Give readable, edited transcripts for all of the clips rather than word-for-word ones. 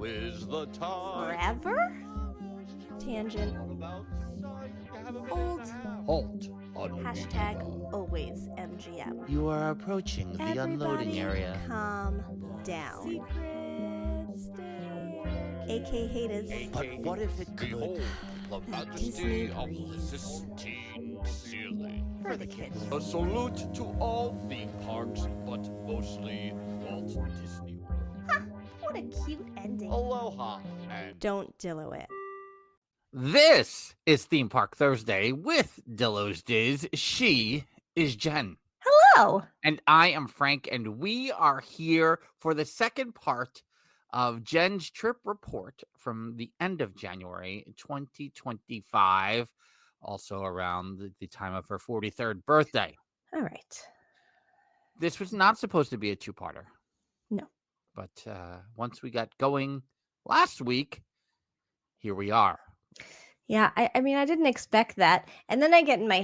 Now is the time. Forever? Tangent. Old. Halt. Hashtag always MGM. You are approaching the unloading area. Calm down. AK haters. But what if it could? Behold the Disney majesty of the breeze. Sistine Ceiling. For the kids. A salute to all theme parks, but mostly Walt Disney World. What a cute ending. Aloha and Don't Dillo it. This is Theme Park Thursday with Dillo's Diz. She is Jen. Hello. And I am Frank, and we are here for the second part of Jen's trip report from the end of January 2025, also around the time of her 43rd birthday. All right. This was not supposed to be a two-parter. No. But once we got going last week, here we are. Yeah, I mean, I didn't expect that. And then I get in my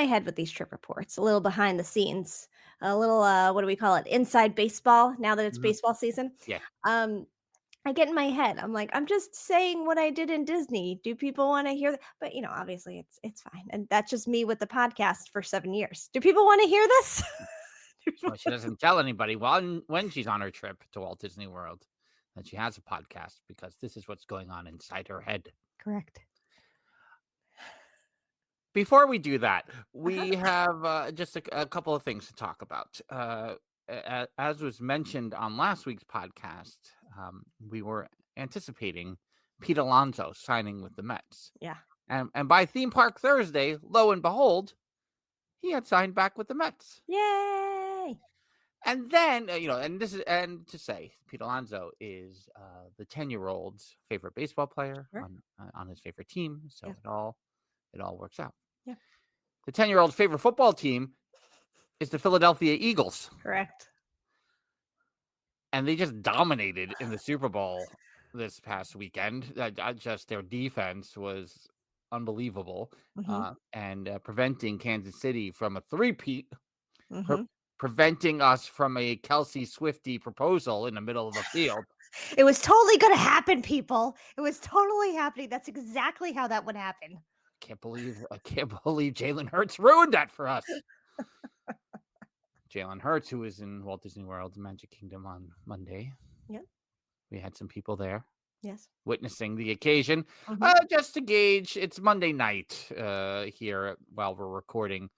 head with these trip reports, a little behind the scenes, a little, what do we call it? Inside baseball, now that it's baseball season. Yeah. I get in my head. I'm like, I'm just saying what I did in Disney. Do people want to hear that? But, obviously it's fine. And that's just me with the podcast for 7 years. Do people want to hear this? Well, she doesn't tell anybody when she's on her trip to Walt Disney World that she has a podcast, because this is what's going on inside her head. Correct. Before we do that, we have just a couple of things to talk about. As was mentioned on last week's podcast, we were anticipating Pete Alonso signing with the Mets. Yeah. And by Theme Park Thursday, lo and behold, he had signed back with the Mets. Yay! And then, and to say, Pete Alonso is the 10-year-old's favorite baseball player on his favorite team. So it all works out. Yeah. The 10-year-old's favorite football team is the Philadelphia Eagles. Correct. And they just dominated in the Super Bowl this past weekend. Just their defense was unbelievable, and preventing Kansas City from a three-peat, preventing us from a Kelsey Swiftie proposal in the middle of the field. It was totally going to happen, people. It was totally happening. That's exactly how that would happen. I can't believe Jalen Hurts ruined that for us. Jalen Hurts, who was in Walt Disney World's Magic Kingdom on Monday. Yeah. We had some people there. Yes. Witnessing the occasion. Just to gauge, it's Monday night here while we're recording.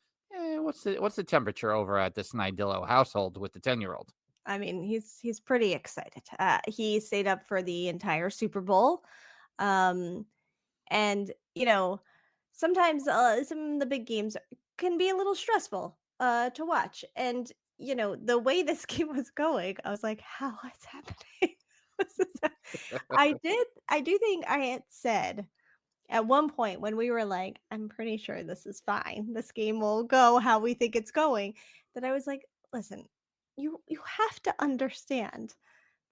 What's the temperature over at the Dillo household with the 10-year-old? I mean, he's pretty excited. He stayed up for the entire Super Bowl. And, sometimes some of the big games can be a little stressful to watch. And, the way this game was going, I was like, how is happening? I do think I had said at one point when we were like, I'm pretty sure this is fine. This game will go how we think it's going. That I was like, listen, you have to understand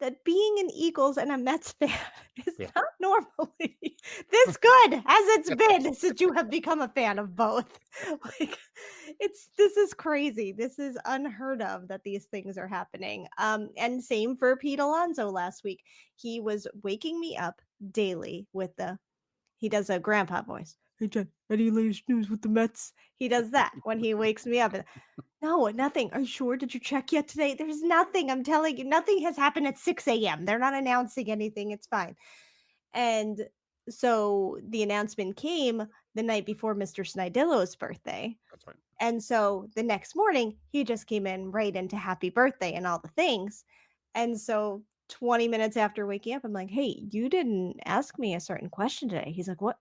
that being an Eagles and a Mets fan is not normally this good as it's been since you have become a fan of both. This is crazy. This is unheard of that these things are happening. And same for Pete Alonso last week. He was waking me up daily with he does a grandpa voice. Hey, Jen, any latest news with the Mets? He does that when he wakes me up. No, nothing. Are you sure? Did you check yet today? There's nothing. I'm telling you, nothing has happened at 6 a.m. They're not announcing anything. It's fine. And so the announcement came the night before Mr. Snidillo's birthday. That's right. And so the next morning, he just came in right into happy birthday and all the things. And so 20 minutes after waking up, I'm like, hey, you didn't ask me a certain question today. He's like, what?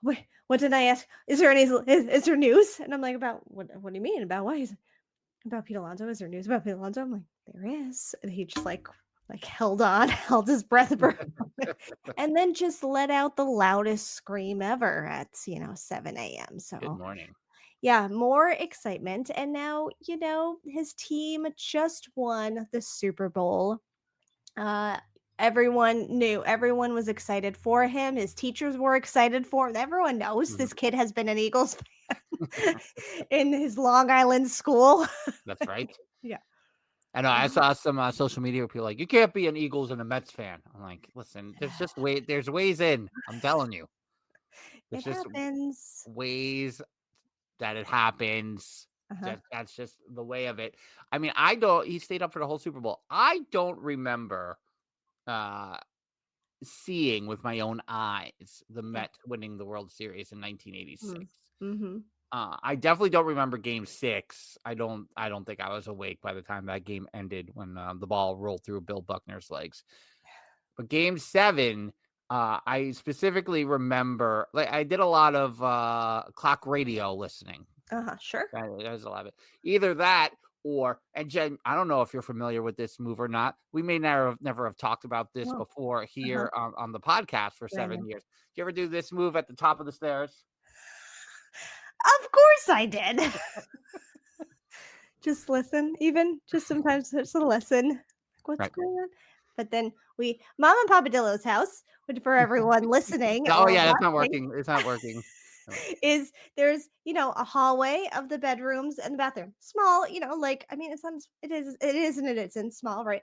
Wait, what did I ask? Is there news? And I'm like, about what do you mean? About what? He's like, about Pete Alonso. Is there news about Pete Alonso? I'm like, there is. And he just like held his breath and then just let out the loudest scream ever at 7 a.m. So good morning. Yeah, more excitement. And now, his team just won the Super Bowl. Everyone knew, everyone was excited for him. His teachers were excited for him. Everyone knows this kid has been an Eagles fan in his Long Island school. That's right. Yeah. And I saw some social media where people like, you can't be an Eagles and a Mets fan. I'm like, listen, there's ways in. I'm telling you, there's It just happens. ways that it happens. Uh-huh. That's just the way of it. I mean, he stayed up for the whole Super Bowl. I don't remember seeing with my own eyes the Yeah. Mets winning the World Series in 1986. Mm-hmm. I definitely don't remember Game 6. I don't think I was awake by the time that game ended when the ball rolled through Bill Buckner's legs. But Game 7, I specifically remember, like, I did a lot of clock radio listening. Sure. That was a lot of it. Either that and Jen, I don't know if you're familiar with this move or not. We may never have talked about this No. before here on the podcast for 7 years. Did you ever do this move at the top of the stairs? Of course I did. Just listen, just sometimes just a listen. Like, what's going on? But then Mom and Papa Dillo's house, which for everyone listening Oh or yeah, that's not watching, working. It's not working. is there's a hallway of the bedrooms and the bathroom. Small, like, I mean, it is and it's in small, right?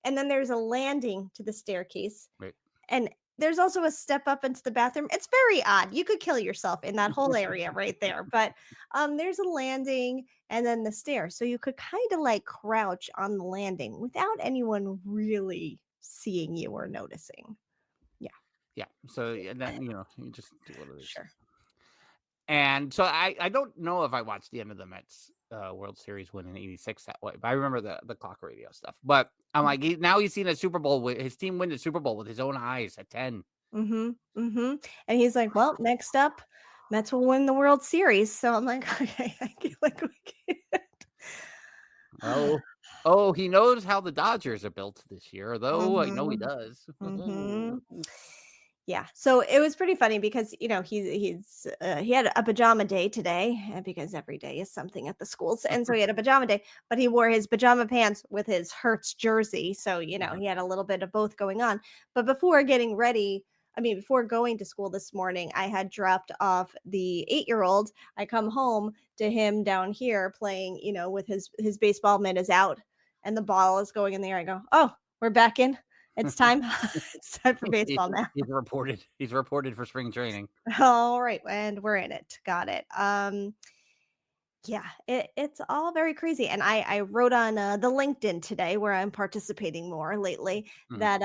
And then there's a landing to the staircase. Right. And there's also a step up into the bathroom. It's very odd. You could kill yourself in that whole area right there. But there's a landing and then the stairs. So you could kind of like crouch on the landing without anyone really seeing you or noticing. Yeah. Yeah. So and then you just do one of these. Sure. And so I don't know if I watched the end of the Mets World Series win in '86 that way, but I remember the clock radio stuff. But I'm like, now he's seen a Super Bowl with his team win the Super Bowl with his own eyes at 10. Mm-hmm. Mm-hmm. And he's like, well, next up, Mets will win the World Series. So I'm like, okay, I feel like we can't. Oh, he knows how the Dodgers are built this year, though. I know he Mhm. does. Mhm. Yeah. So it was pretty funny because, he had a pajama day today because every day is something at the schools. And so he had a pajama day, but he wore his pajama pants with his Hertz jersey. So, he had a little bit of both going on. But before going to school this morning, I had dropped off the 8-year-old. I come home to him down here playing, with his baseball mitt is out and the ball is going in the air. I go, oh, we're back in. It's time. It's time for baseball now. He's reported for spring training. All right, and we're in it. Got it. Yeah, it's all very crazy. And I wrote on the LinkedIn today, where I'm participating more lately, that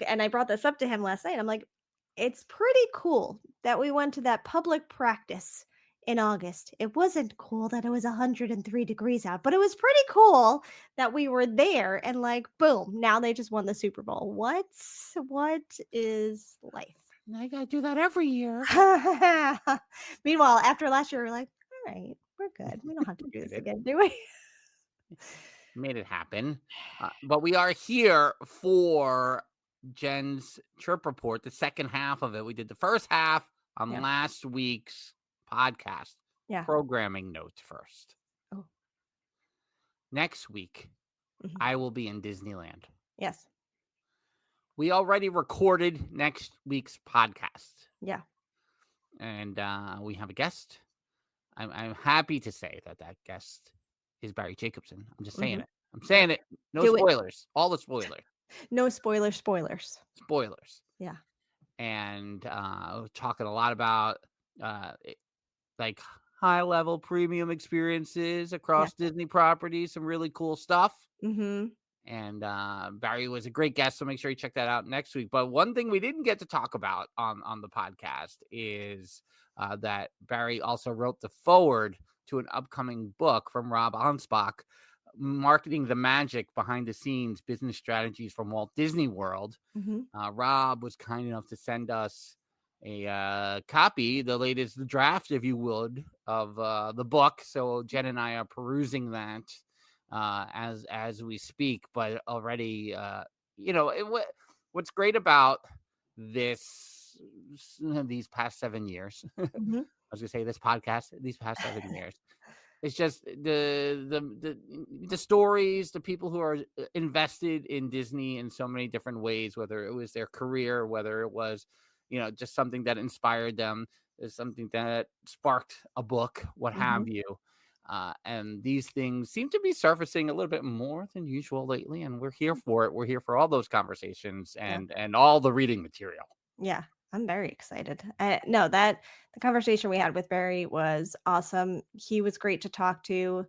and I brought this up to him last night. I'm like, it's pretty cool that we went to that public practice in August. It wasn't cool that it was 103 degrees out, but it was pretty cool that we were there and like, boom, now they just won the Super Bowl. What is life? I gotta do that every year. Meanwhile, after last year, we're like, all right, we're good. We don't have to do this again, do we? Made it happen. But we are here for Jen's Trip Report, the second half of it. We did the first half on last week's podcast. Yeah. Programming notes first. Oh. Next week, I will be in Disneyland. Yes. We already recorded next week's podcast. Yeah. And we have a guest. I'm happy to say that guest is Barry Jacobson. I'm just saying it. I'm saying it. No spoilers. All the spoilers. No spoilers. Spoilers. Yeah. And talking a lot about like high-level premium experiences across Disney properties, some really cool stuff. Mm-hmm. And Barry was a great guest, so make sure you check that out next week. But one thing we didn't get to talk about on the podcast is that Barry also wrote the foreword to an upcoming book from Rob Anspach, Marketing the Magic Behind the Scenes Business Strategies from Walt Disney World. Mm-hmm. Rob was kind enough to send us a copy, the latest draft, if you would, of the book. So Jen and I are perusing that as we speak, but already, what's great about these past 7 years, Mm-hmm. I was gonna say this podcast, these past 7 years, it's just the stories, the people who are invested in Disney in so many different ways, whether it was their career, whether it was, just something that inspired them, something that sparked a book, what have you. And these things seem to be surfacing a little bit more than usual lately, and we're here for it. We're here for all those conversations Yeah. and all the reading material. Yeah, I'm very excited. No, that the conversation we had with Barry was awesome. He was great to talk to.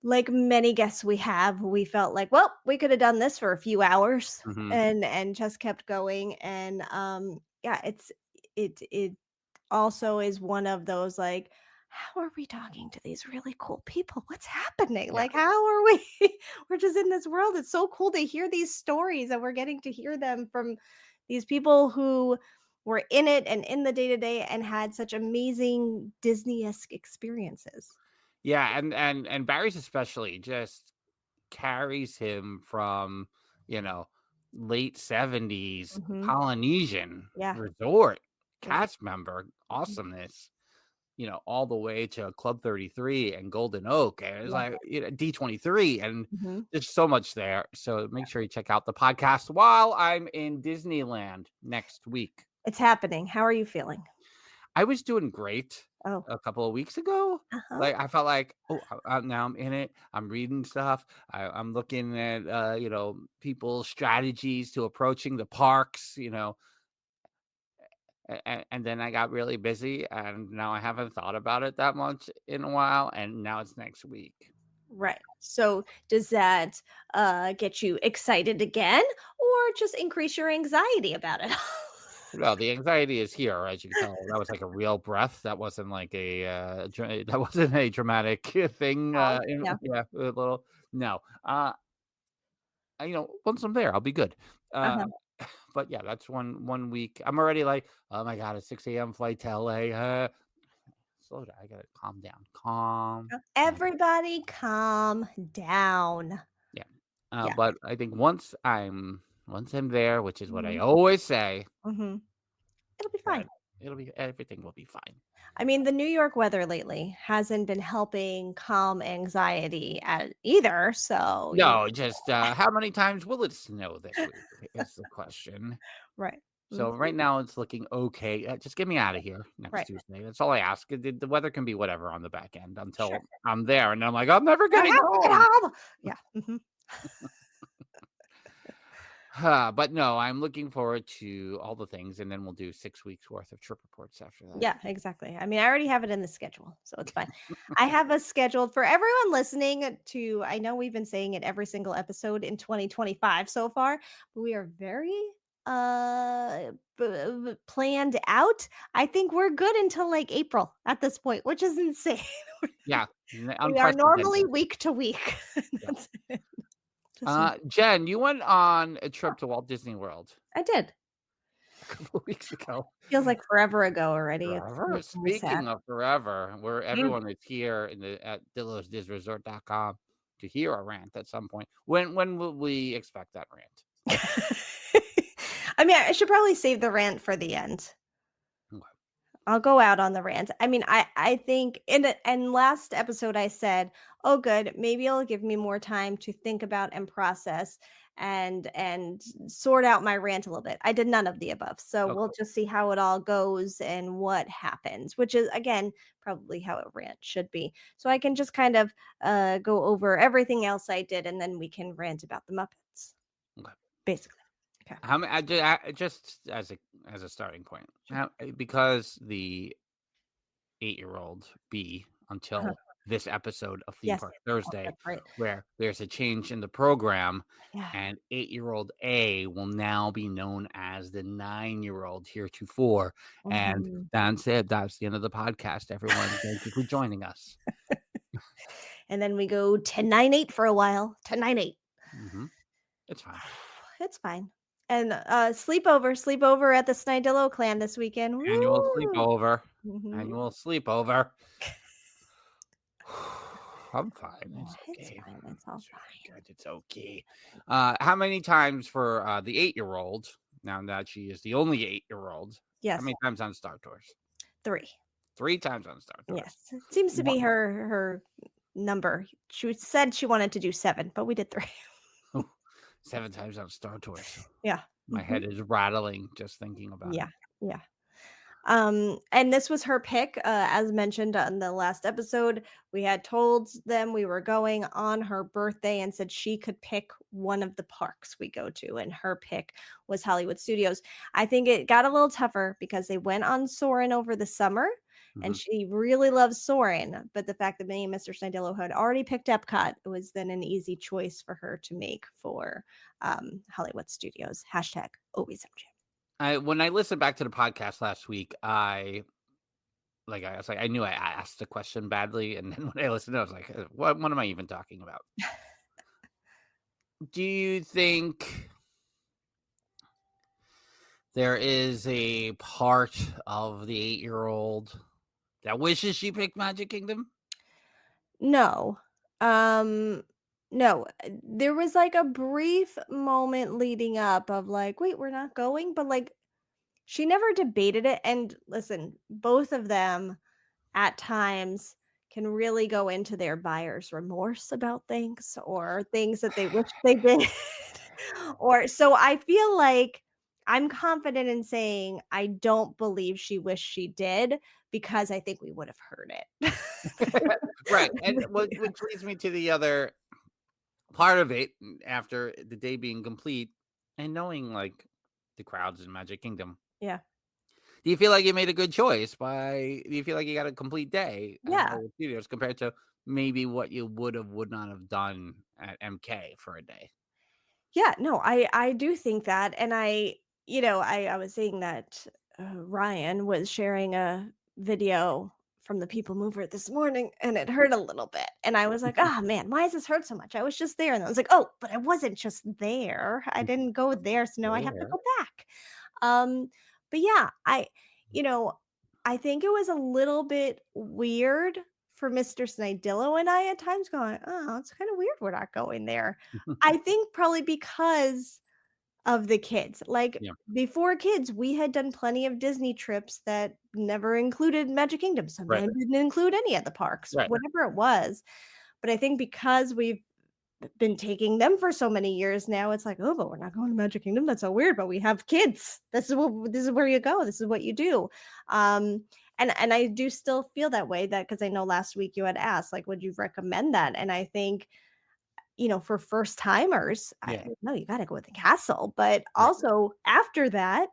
Like many guests we have, we felt like, well, we could have done this for a few hours Hmm. and just kept going. And yeah, it also is one of those like, how are we talking to these really cool people? What's happening? Yeah. Like, how are we? We're just in this world. It's so cool to hear these stories, and we're getting to hear them from these people who were in it and in the day to day and had such amazing Disney-esque experiences. Yeah, and Barry's especially just carries him from, you know, late 70s Hmm. Polynesian Yeah, resort yeah. cast member Mhm. awesomeness, all the way to Club 33 and Golden Oak, and it's Yeah. like, D23, and Mhm. there's so much there. So make sure you check out the podcast while I'm in Disneyland next week. It's happening. How are you feeling? I was doing great Oh, a couple of weeks ago. uh-huh. Like, I felt like, oh, now I'm in it. I'm reading stuff. I'm looking at, people's strategies to approaching the parks, and then I got really busy, and now I haven't thought about it that much in a while. And now it's next week. Right. So does that get you excited again or just increase your anxiety about it? Well, the anxiety is here, as you can tell. That was like a real breath. That wasn't like that wasn't a dramatic thing. Oh, yeah. Yeah, a little. No. Once I'm there, I'll be good. Uh, Uh-huh. but yeah, that's one week. I'm already like, oh my god, a 6 a.m. flight to LA. Slow down. I gotta calm down. Calm down. Everybody calm down. Yeah. Yeah. But I think once I'm there, which is what I Hmm. always say, Hmm. It'll be that fine. everything will be fine. I mean, the New York weather lately hasn't been helping calm anxiety either. So, No, just how many times will it snow this week? Is the question. right. So Mhm. right now it's looking okay. Just get me out of here next Right. Tuesday. That's all I ask. The weather can be whatever on the back end Sure. until I'm there, and I'm like, I'm never I getting have to get home. home. Yeah. Mhm. But no, I'm looking forward to all the things, and then we'll do 6 weeks worth of trip reports after that. Yeah, exactly. I mean, I already have it in the schedule, so it's fine. I have us scheduled for everyone listening to, I know we've been saying it every single episode in 2025 so far, but we are very planned out. I think we're good until like April at this point, which is insane. Yeah, We are normally unprecedented. week to week. Yeah. That's it. Just Jen, you went on a trip to Walt Disney World I did. a couple of weeks ago. Feels like forever ago already. It's Forever. really sad. Speaking of forever, where Mm. everyone is here at DillosDisResort.com to hear a rant at some point. When will we expect that rant? I mean, I should probably save the rant for the end. Okay. I'll go out on the rant. I mean, I think in last episode I said, "Oh good, maybe it'll give me more time to think about and process and sort out my rant a little bit." I did none of the above. So we'll Okay. just see how it all goes and what happens, which is again probably how a rant should be. So I can just kind of go over everything else I did and then we can rant about the Muppets. Okay. Basically. Okay. How many? Just as a starting point, Sure. because the 8-year-old B Uh-huh. until this episode of Theme Yes. Park Oh, Thursday, that's right. where there's a change in the program, Yeah. and 8-year-old A will now be known as the 9-year-old heretofore. And Mhm. that's it. That's the end of the podcast, everyone. Thank you for joining us. And then we go 10-9-8 for a while. 10-9-8. Hmm. It's fine. It's fine. And sleepover at the Snidillo clan this weekend. Annual Woo! sleepover. Mhm. Annual sleepover. I'm fine. Yeah, It's it's okay. fine. It's all It's really fine. good. It's okay. How many times for the 8-year-old? Now that she is the only 8-year-old, how Yes, many times on Star Tours? 3. 3 times on Star Tours. Yes. It seems to What? be her number. She said she wanted to do 7, but we did 3. 7 times on Star Tours. Yeah. My Mhm. head is rattling just thinking about Yeah. it. Yeah. And this was her pick. As mentioned on the last episode, we had told them we were going on her birthday and said she could pick one of the parks we go to, and her pick was Hollywood Studios. I think it got a little tougher because they went on Soarin' over the summer, and Mhm. she really loves Soarin'. But the fact that me and Mr. Snidillo had already picked Epcot, it was then an easy choice for her to make for Hollywood Studios. Hashtag always MJ. When I listened back to the podcast last week, I was like, I knew I asked the question badly, and then when I listened, I was like, what am I even talking about? Do you think there is a part of the 8-year-old that wishes she picked Magic Kingdom? No. Um, no. There was like a brief moment leading up of like, wait, we're not going, but like she never debated it. And listen, both of them at times can really go into their buyer's remorse about things or things that they wish they did. Or so I feel like I'm confident in saying I don't believe she wished she did because I think we would have heard it. Right, and which leads me to the other part of it after the day being complete and knowing like the crowds in Magic Kingdom. Yeah. Do you feel like you made a good choice do you feel like you got a complete day at Yeah. Hollywood Studios compared to maybe what you would not have done at MK for a day? Yeah, no, I do think that, and I was saying that Ryan was sharing a video from the People Mover this morning, and it hurt a little bit, and I was like, "Ah, man, why does this hurt so much? I was just there," and I was like, "Oh, but I wasn't just there. I didn't go there, so now I have to There. go back." Um, but yeah, you know, I think it was a little bit weird for Mr. Snidillo and I at times going, "Oh, it's kind of weird we're not going there." I think probably because of the kids. Like, Yeah, before kids, we had done plenty of Disney trips that never included Magic Kingdom. right, Sometimes didn't include any of the parks, right. whatever it was. But I think because we've been taking them for so many years now, it's like, "Oh, but we're not going to Magic Kingdom. That's so weird, but we have kids. This is where you go. This is what you do." Um, and I do still feel that way that because I know last week you had asked, like, would you recommend that? And I think for first timers, Yeah, no, you gotta go with the castle, but right. also after that,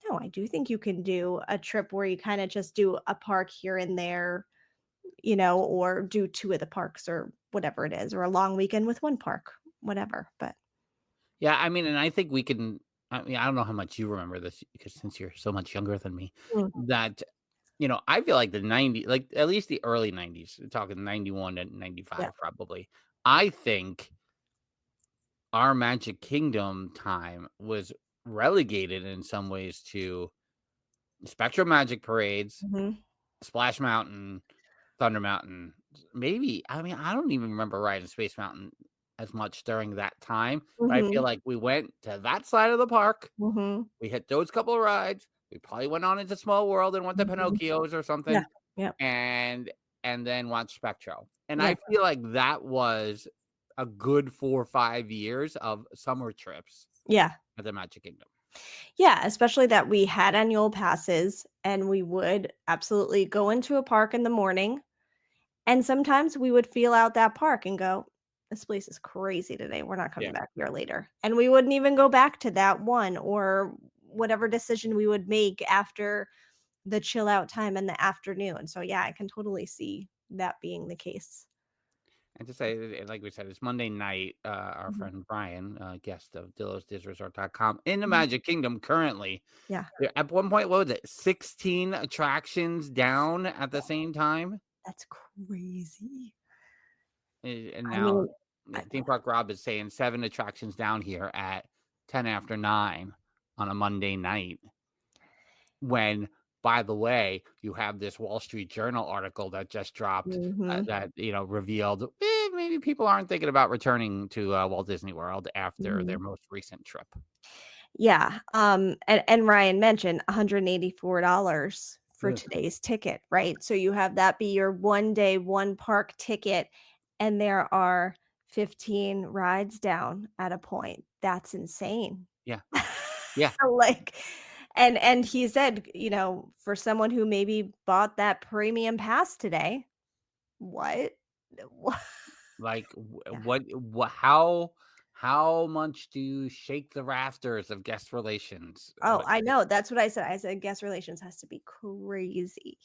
no, I do think you can do a trip where you kinda just do a park here and there, or do 2 of the parks or whatever it is, or a long weekend with 1 park, whatever, but Yeah, I mean, and I think we can. I mean, I don't know how much you remember this because since you're so much younger than me, Mm, that I feel like the 90, like at least the early 90s, talking 91 and yeah. 95, probably. I think our Magic Kingdom time was relegated in some ways to Spectrum Magic parades, Mhm, Splash Mountain, Thunder Mountain. Maybe, I mean, I don't even remember riding Space Mountain as much during that time, but I feel mhm, like we went to that side of the park. mhm, We hit those couple of rides. We probably went on into Small World and went to mhm. Pinocchio's or Yeah, something, yeah, and then watched Spectro. And yeah, I feel like that was a good 4 or 5 years of summer trips yeah. at the Magic Kingdom. Yeah, especially that we had annual passes, and we would absolutely go into a park in the morning. And sometimes we would feel out that park and go, "This place is crazy today. We're not coming Yeah. back here later." And we wouldn't even go back to that one or whatever decision we would make after the chill out time in the afternoon. So yeah, I can totally see that being the case. And to say, like we said, it's Monday night. Our Mhm, friend Brian, guest of DillosDisResort.com, in the mhm. Magic Kingdom currently. Yeah, At one point, what was it? 16 attractions down at the same time. that's crazy. And I now mean, I Theme Park Rob is saying 7 attractions down here at 10 after 9 on a Monday night. When, by the way, you have this Wall Street Journal article that just dropped mhm, that revealed maybe people aren't thinking about returning to Walt Disney World after their mhm. most recent trip. Yeah, and Ryan mentioned $184 for Ugh. today's ticket, right? So you have that be your 1 day, 1 park ticket, and there are 15 rides down at a point. That's insane. Yeah, yeah, Like, And he said, for someone who maybe bought that premium pass today, what? What? Like, Yeah. how much do you shake the rafters of guest relations? Oh, I know. That's what I said. I said guest relations has to be crazy.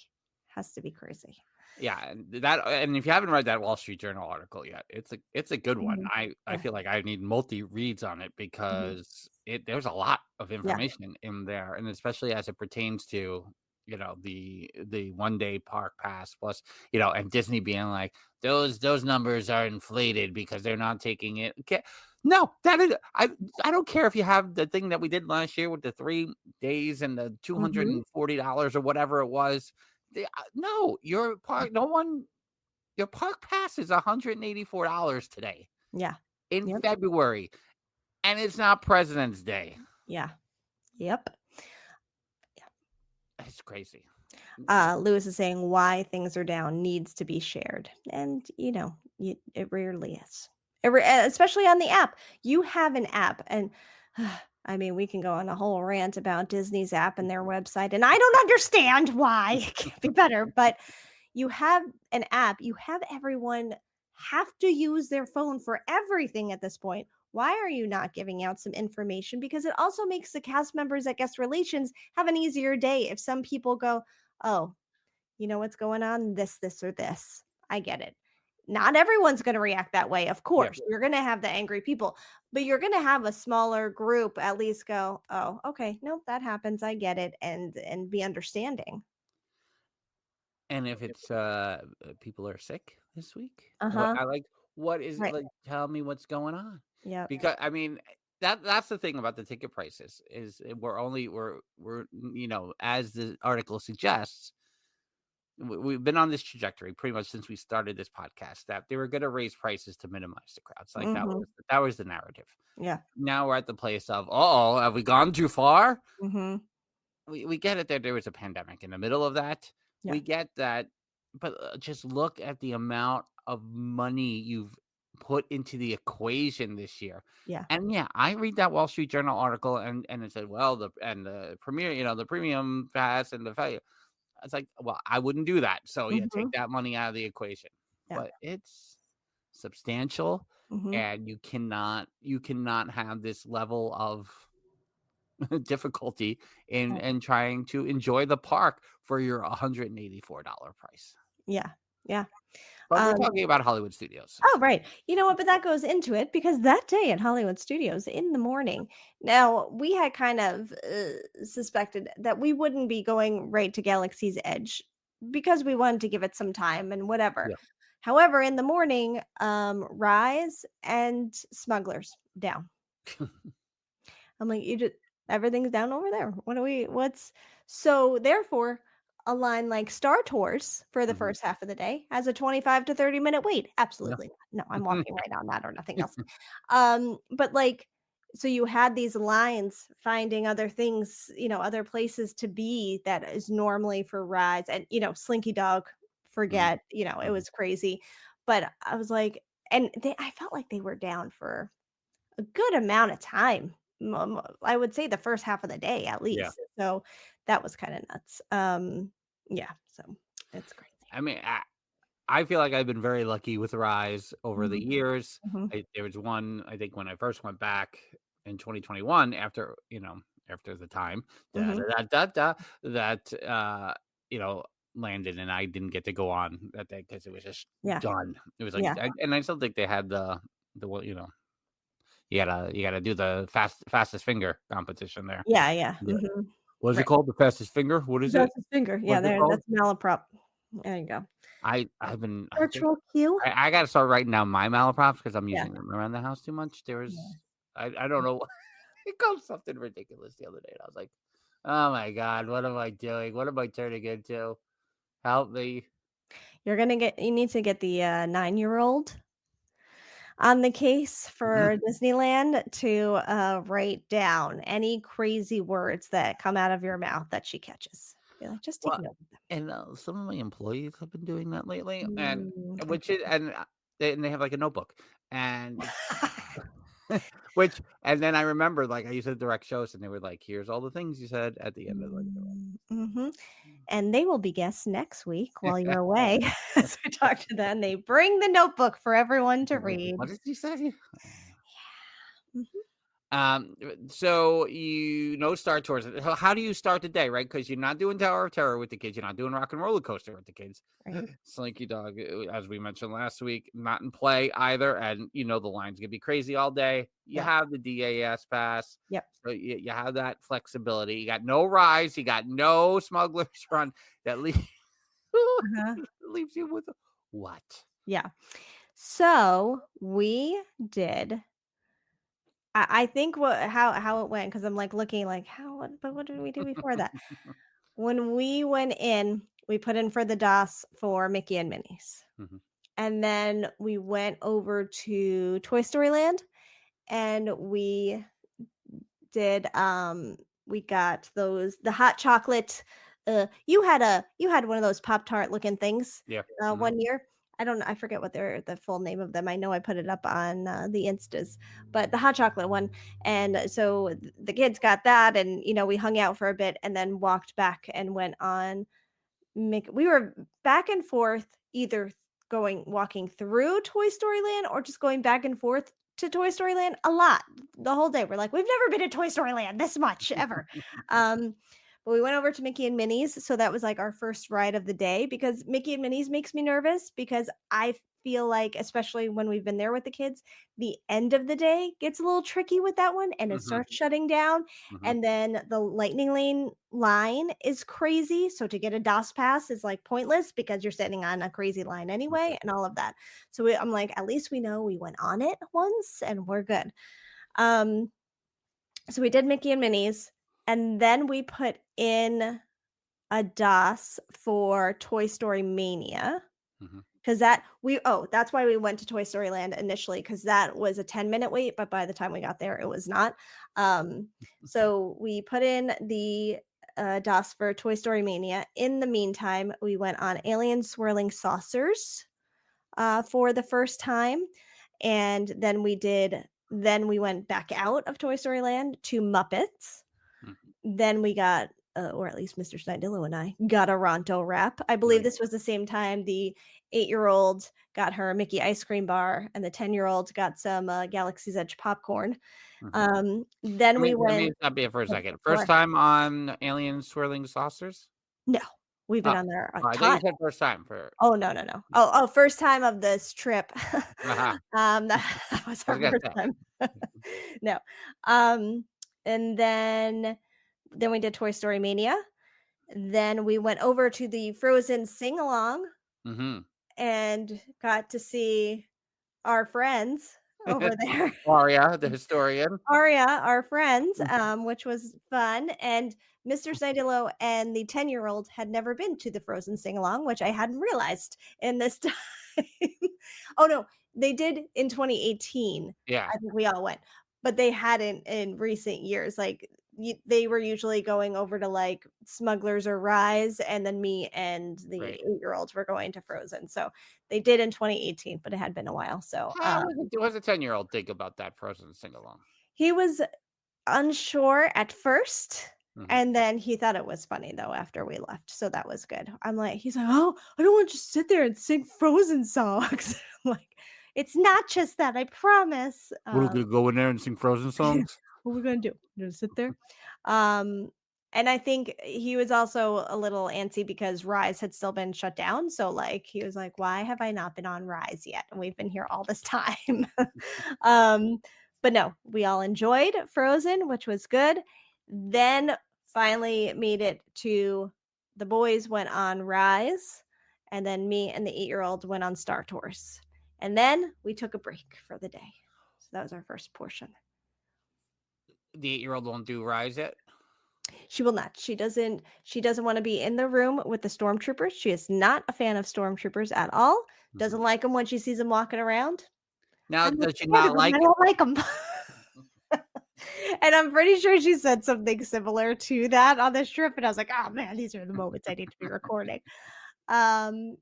Has to be crazy. Yeah, and if you haven't read that Wall Street Journal article yet, it's a good one. Mhm. I Yeah. feel like I need multi reads on it Mhm. because there's a lot of Yeah. information in there, and especially as it pertains to the 1 day park pass plus and Disney being like those numbers are inflated because they're not taking it. Okay. No, that is I don't care if you have the thing that we did last year with the 3 days and the Mhm. $240 or whatever it was. No, your park pass is $184 today Yeah. in Yep. February, and it's not President's Day. Yeah. Yep. It's crazy. Lewis is saying why things are down needs to be shared, and it rarely is. Especially on the app. You have an app, and I mean, we can go on a whole rant about Disney's app and their website, and I don't understand why it can't be better. But you have an app. You have everyone have to use their phone for everything at this point. Why are you not giving out some information? Because it also makes the cast members at guest relations have an easier day. If some people go, oh, you know what's going on? This, or this. I get it. Not everyone's going to react that way. Of Yeah. course, you're going to have the angry people, but you're going to have a smaller group at least go, oh, okay, nope, that happens. I get it. And be understanding. And if it's people are sick this week, Uh-huh. what is Right. like? Tell me what's going on. Yep. Because I mean that's the thing about the ticket prices is we're as the article suggests, we've been on this trajectory pretty much since we started this podcast that they were going to raise prices to minimize the crowds. Like Mm-hmm. that was the narrative. Yeah. Now we're at the place of, oh, have we gone too far? Mm-hmm. We get it that there was a pandemic in the middle of that. Yeah. We get that, but just look at the amount of money you've put into the equation this year. Yeah. And yeah, I read that Wall Street Journal article and it said, well, the premier, the premium pass and the value. It's like, well, I wouldn't do that. So yeah, Mm-hmm. take that money out of the equation. Yeah. But it's substantial, Mm-hmm. and you cannot have this level of difficulty in trying to enjoy the park for your $184 price. Yeah. Yeah. But we're talking about Hollywood Studios. Oh, right. You know what? But that goes into it because that day at Hollywood Studios in the morning, now we had kind of suspected that we wouldn't be going right to Galaxy's Edge because we wanted to give it some time and whatever. Yeah. However, in the morning, Rise and Smugglers down. I'm like, everything's down over there. So therefore a line like Star Tours for the first half of the day has a 25 to 30 minute wait. Absolutely not. No, I'm walking right on that or nothing else. But so you had these lines finding other things, other places to be that is normally for rides and, Slinky Dog, forget, it was crazy. But I was like, and I felt like they were down for a good amount of time. I would say the first half of the day at Yeah. least. So that was kind of nuts. Yeah, so it's crazy. I mean, I feel like I've been very lucky with Rise over the Mhm. years. Mhm. There was one, I think, when I first went back in 2021 after the time Mhm. that landed, and I didn't get to go on that day because it was just Yeah. done. It was like, Yeah. and I still think they had the you gotta do the fastest finger competition there. Yeah, yeah. Yeah. Mhm. What is it Right. called? The fastest finger? What is it? That's his finger. Yeah, What's it there. called? That's malaprop. There you go. I think Virtual queue. I gotta start writing down my malaprops because I'm Yeah. using them around the house too much. There was Yeah. I don't know. It called something ridiculous the other day, and I was like, "Oh my god, what am I doing? What am I turning into? Help me!" You need to get the 9-year-old on the case for Disneyland to write down any crazy words that come out of your mouth that she catches. Be like, just take Well, note of them. and some of my employees have been doing that lately, and Mm, which is and they have like a notebook, and And then I remember, like, I used to direct shows, and they were like, "Here's all the things you said at the end of like the Mm-hmm. And they will be guests next week while you're away. As we talk to them, they bring the notebook for everyone to read. What did you say? Mhm. So you know, Star Tours. How do you start the day, right? Because you're not doing Tower of Terror with the kids. You're not doing Rock and Roller Coaster with the kids. Right. Slinky Dog, as we mentioned last week, not in play either. And you know the line's gonna be crazy all day. You Yeah. have the DAS pass. Yep. So you have that flexibility. You got no Rise. You got no Smuggler's Run. That leaves Uh-huh. leaves you with what? Yeah. So we did. I think how it went, because I'm like looking like but what did we do before that? When we went in, we put in for the DOS for Mickey and Minnie's. Mhm. And then we went over to Toy Story Land, and did we got the hot chocolate. You had one of those Pop-Tart looking things Yeah. one year. I don't know, I forget what the full name of them. I know I put it up on the Instas, but the hot chocolate one. And so the kids got that, and we hung out for a bit and then walked back and went on we were back and forth, either walking through Toy Story Land or just going back and forth to Toy Story Land a lot the whole day. We're like, we've never been to Toy Story Land this much ever. um, but we went over to Mickey and Minnie's, so that was like our first ride of the day, because Mickey and Minnie's makes me nervous, because I feel like, especially when we've been there with the kids, the end of the day gets a little tricky with that one, and it Mhm. starts shutting down. Mhm. And then the Lightning Lane line is crazy. So to get a DOS pass is like pointless, because you're sitting on a crazy line anyway, and all of that. So I'm like, at least we know we went on it once and we're good. So we did Mickey and Minnie's, and then we put in a DOS for Toy Story Mania. Mhm. Because that's why we went to Toy Story Land initially, because that was a 10-minute wait, but by the time we got there, it was not. So we put in the DOS for Toy Story Mania. In the meantime, we went on Alien Swirling Saucers for the first time, and then we went back out of Toy Story Land to Muppets. Mhm. Then we got, or at least Mr. Dillo and I got a Ronto wrap. I believe Right. this was the same time the 8-year-old got her Mickey ice cream bar, and the 10-year-old got some Galaxy's Edge popcorn. Mhm. Then we Let me went. stop you for a Oh, second. go First ahead. time on Alien Swirling Saucers? No, we've been Oh, on there a I thought you ton. said first time for Oh, no, no, no. Oh, first time of this trip. uh-huh. That was I was our gonna first say. time. No. Um, and then we did Toy Story Mania. Then we went over to the Frozen sing-along Mhm. and got to see our friends over there. Aria, the historian. Aria, our friends, Mm. which was fun. And Mr. Snidillo and the 10-year-old had never been to the Frozen sing-along, which I hadn't realized in this time. Oh, no, they did in 2018. Yeah, I think we all went, but they hadn't in recent years. Like, they were usually going over to like Smugglers or Rise, and then me and the right. 8-year-olds were going to Frozen. So they did in 2018, but it had been a while. So How was a 10-year-old think about that Frozen sing-along? he was unsure at first, Mhm. and then he thought it was funny though after we left, so that was good. He's like, "Oh, I don't want to just sit there and sing Frozen songs." I'm like, "It's not just that, I promise." We're gonna go in there and sing Frozen songs? What we're gonna do? We're gonna sit there. Um, and I think he was also a little antsy because Rise had still been shut down. So like he was like, "Why have I not been on Rise yet? And we've been here all this time." um, but no, we all enjoyed Frozen, which was good. Then finally made it to the boys went on Rise, and then me and the 8-year-old went on Star Tours. And then we took a break for the day. So that was our first portion. The 8-year-old won't do Rise yet? She will not. She doesn't want to be in the room with the stormtroopers. She is not a fan of stormtroopers at all. Mhm. Doesn't like them when she sees them walking around. Now, I'm does she excited, not but like I it? don't like them. And I'm pretty sure she said something similar to that on this trip. And I was like, oh man, these are the moments I need to be recording. Um,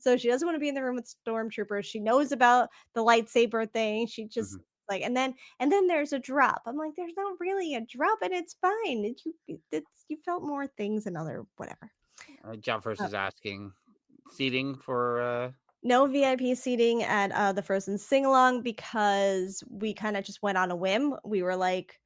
so she doesn't want to be in the room with stormtroopers. She knows about the lightsaber thing. She just Mhm. Like, and then there's a drop. I'm like, there's not really a drop, and it's fine. You felt more things and other whatever. Jeffers Uh, is asking seating for. no VIP seating at the Frozen sing along because we kind of just went on a whim. We were like,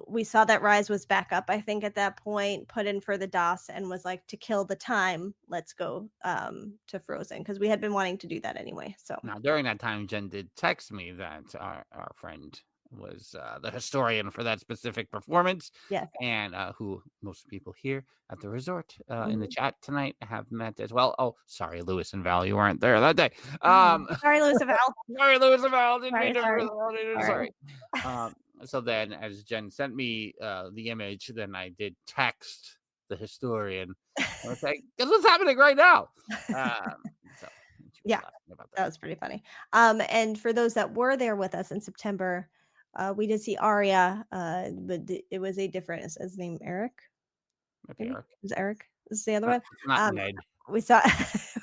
we saw that Rise was back up, I think, at that point, put in for the DOS and was like, to kill the time, let's go to Frozen, because we had been wanting to do that anyway. So Now, during that time, Jen did text me that our friend was the historian for that specific performance, yes. and who most people here at the resort in the Mhm. chat tonight have met as well. Oh, sorry, Lewis and Val, you weren't there that day. Sorry, Lucifer. Sorry, Lewis and Val, didn't mean Sorry, to. sorry. Sorry. So then, as Jen sent me the image, then I did text the historian. I was like, "Guess what's happening right now?" So she was Yeah, laughing about that was pretty funny. And for those that were there with us in September, we did see Aria, but it was a different. Is his name Eric? Maybe Maybe Eric. it was Eric. This is the other one. Not Ned. We saw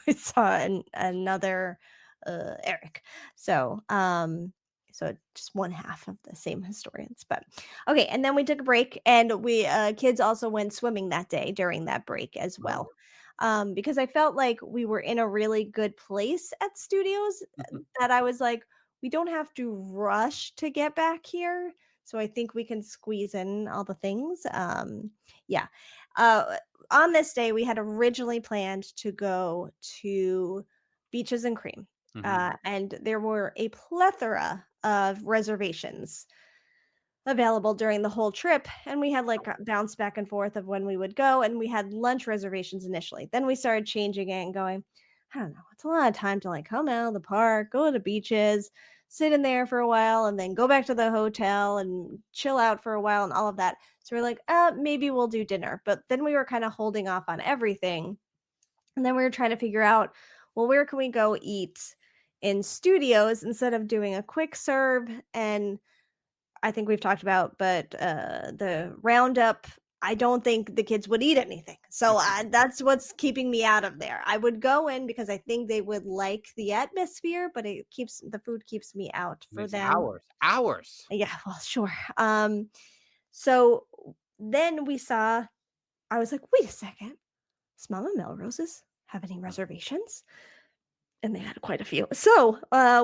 we saw another Eric. So just one half of the same historians. But okay, and then we took a break, and we kids also went swimming that day during that break as well. Because I felt like we were in a really good place at studios, that I was like, we don't have to rush to get back here. So I think we can squeeze in all the things. Yeah. Uh, on this day, we had originally planned to go to Beaches and Cream. And there were a plethora of reservations available during the whole trip, and we had like bounce back and forth of when we would go, and we had lunch reservations initially. Then we started changing it and going, I don't know, it's a lot of time to like come out of the park, go to the beaches, sit in there for a while, and then go back to the hotel and chill out for a while and all of that. So we're like, maybe we'll do dinner. But then we were kind of holding off on everything, and then we were trying to figure out, well, where can we go eat in studios instead of doing a quick serve. And I think we've talked about, but the roundup, I don't think the kids would eat anything. So that's what's keeping me out of there. I would go in because I think they would like the atmosphere, but the food keeps me out for It's them. hours. Yeah, well, sure. So then I was like, wait a second, does Mama Melrose's have any reservations? And they had quite a few. So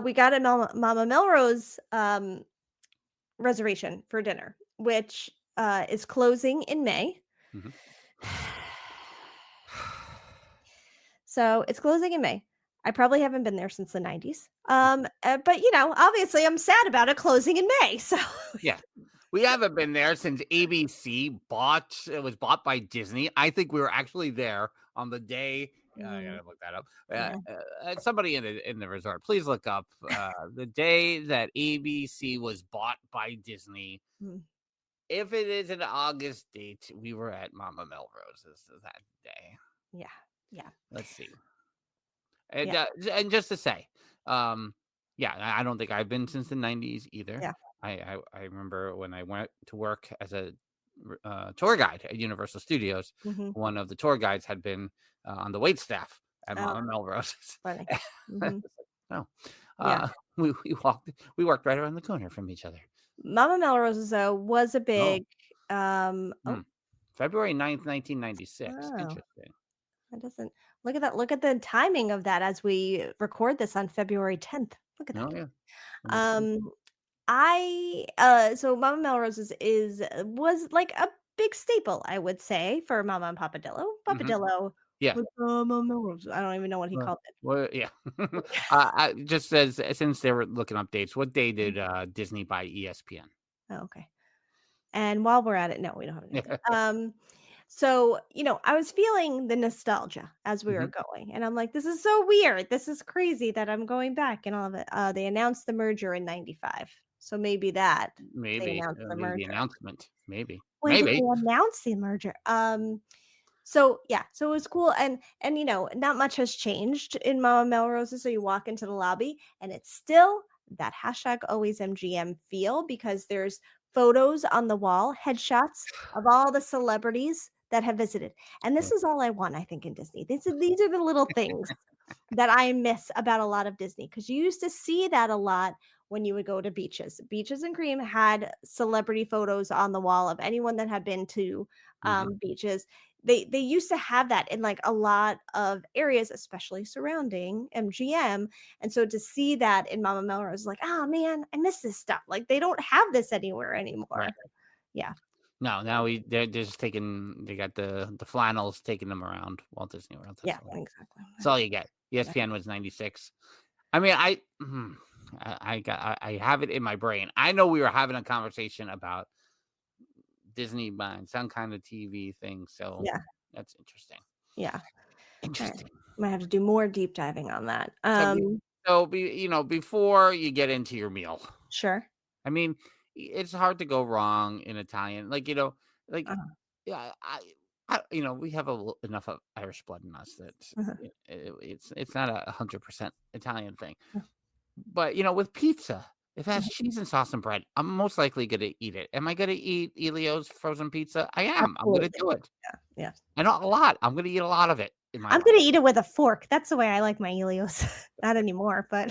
we got a Mama Melrose reservation for dinner, which is closing in May. Mhm. So it's closing in May. I probably haven't been there since the 90s. But obviously I'm sad about it closing in May. So Yeah. We haven't been there since ABC was bought by Disney. I think we were actually there on the day. I gotta look that up. Somebody in the resort, please look up the day that ABC was bought by Disney. If it is an August date, we were at Mama Melrose's that day. Yeah. Let's see. And and just to say, I don't think I've been since the 90s either. Yeah. I remember when I went to work as a tour guide at Universal Studios, one of the tour guides had been on the wait staff at Mama Melrose's. Funny. We walked right around the corner from each other. Mama Melrose's though was a big February 9th, 1996. Interesting. That doesn't look at that. Look at the timing of that as we record this on February 10th. Look at that. Oh, yeah. So Mama Melrose's was like a big staple, I would say, for Mama and Papa Dillo. Papa Dillo. Yeah. Mama Melrose. I don't even know what he called it. Well, yeah. Just says, since they were looking up dates, what day did Disney buy ESPN? Oh, okay. And while we're at it, no, we don't have anything. So, I was feeling the nostalgia as we were going, and I'm like, this is so weird. This is crazy that I'm going back and all of it. They announced the merger in 95. So maybe they announced the merger. The announcement. Maybe. When did they announce the merger? So it was cool, and not much has changed in Mama Melrose's. So you walk into the lobby, and it's still that #AlwaysMGM feel, because there's photos on the wall, headshots of all the celebrities that have visited. And this is all I want, I think, in Disney. These are the little things that I miss about a lot of Disney, because you used to see that a lot when you would go to Beaches. Beaches and Cream had celebrity photos on the wall of anyone that had been to Beaches. They used to have that in like a lot of areas, especially surrounding MGM. And so to see that in Mama Melrose, like, oh man, I miss this stuff. Like they don't have this anywhere anymore. Right. Yeah. No, now they're just taking. They got the flannels taking them around Walt Disney World. Yeah, exactly. That's all you get. ESPN was 96. I mean, I have it in my brain. I know we were having a conversation about Disney buying some kind of TV thing. So yeah, that's interesting. Yeah. Interesting. Might have to do more deep diving on that. Before you get into your meal. Sure. I mean, it's hard to go wrong in Italian. Like, yeah, we have enough of Irish blood in us that it's not 100% Italian thing. But, with pizza, if it has cheese and sauce and bread, I'm most likely going to eat it. Am I going to eat Elio's frozen pizza? I am. Absolutely. I'm going to do it. Yeah. And not a lot. I'm going to eat a lot of it. I'm going to eat it with a fork. That's the way I like my Elio's. Not anymore, but...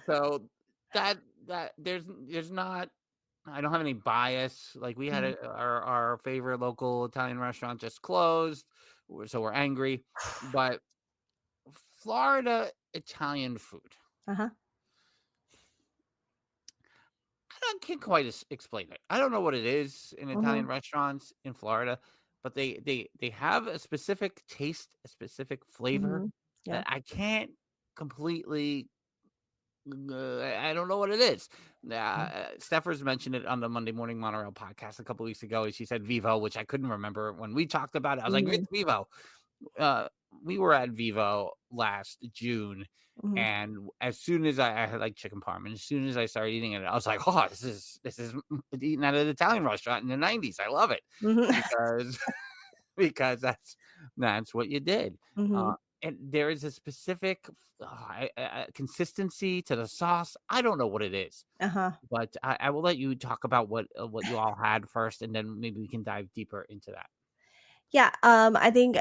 So that there's not, I don't have any bias. Like we had our favorite local Italian restaurant just closed, so we're angry. But Florida Italian food, I can't quite explain it. I don't know what it is in Italian restaurants in Florida, but they have a specific taste, a specific flavor that I can't completely. I don't know what it is. Steffers mentioned it on the Monday Morning Monorail podcast a couple weeks ago, and she said Vivo, which I couldn't remember when we talked about it. I was like, it's Vivo. We were at Vivo last June, and as soon as I had like chicken parm, and as soon as I started eating it, I was like, oh, this is eating at an Italian restaurant in the 90s. I love it because that's what you did. And there is a specific consistency to the sauce. I don't know what it is, but I will let you talk about what you all had first, and then maybe we can dive deeper into that. Yeah, I think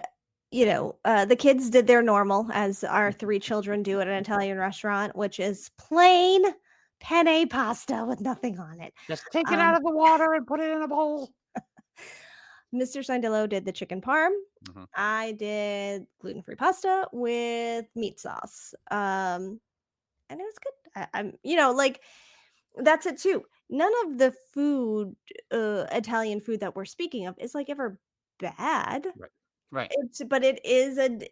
the kids did their normal, as our 3 children do at an Italian restaurant, which is plain penne pasta with nothing on it. Just take it out of the water and put it in a bowl. Mr. Dillo did the chicken parm. I did gluten-free pasta with meat sauce. And it was good. I'm that's it too. None of the food, Italian food that we're speaking of is like ever bad. Right. But it is and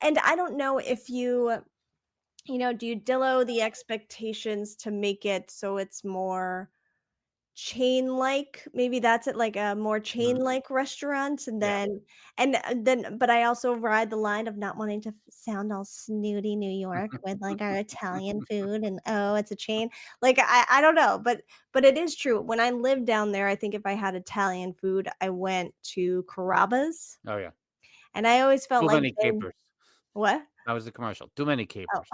I don't know if do you Dillo the expectations to make it so it's more chain-like, maybe that's it, like a more chain-like restaurant, and then but I also ride the line of not wanting to sound all snooty New York with like our Italian food and it's a chain. Like I don't know, but it is true. When I lived down there, I think if I had Italian food, I went to Carrabba's. Oh yeah. And I always felt too many capers. What? That was the commercial. Too many capers.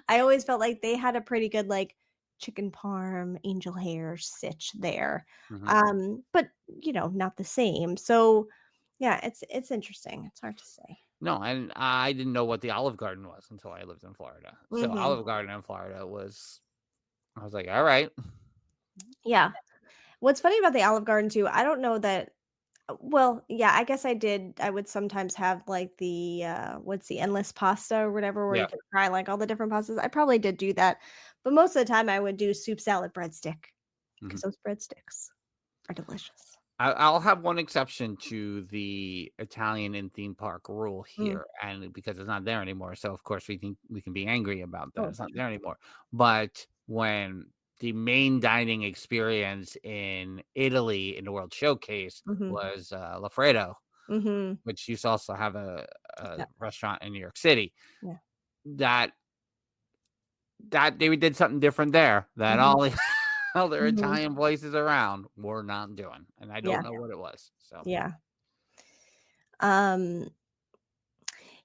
I always felt like they had a pretty good like chicken parm, angel hair sitch there. But not the same. So yeah, it's interesting. It's hard to say. No, and I didn't know what the Olive Garden was until I lived in Florida. So Olive Garden in Florida I was like, all right. Yeah. What's funny about the Olive Garden too, I don't know that. Well, yeah, I guess I would sometimes have like the what's the endless pasta or whatever, where you can try like all the different pastas. I probably did do that, but most of the time I would do soup, salad, breadstick, because those breadsticks are delicious. I'll have one exception to the Italian in theme park rule here, and because it's not there anymore, so of course we can be angry about that. It's not there anymore. But when the main dining experience in Italy in the World Showcase was Lafredo, which used to also have a restaurant in New York City. That they did something different there that all the other Italian places around were not doing, and I don't know what it was. So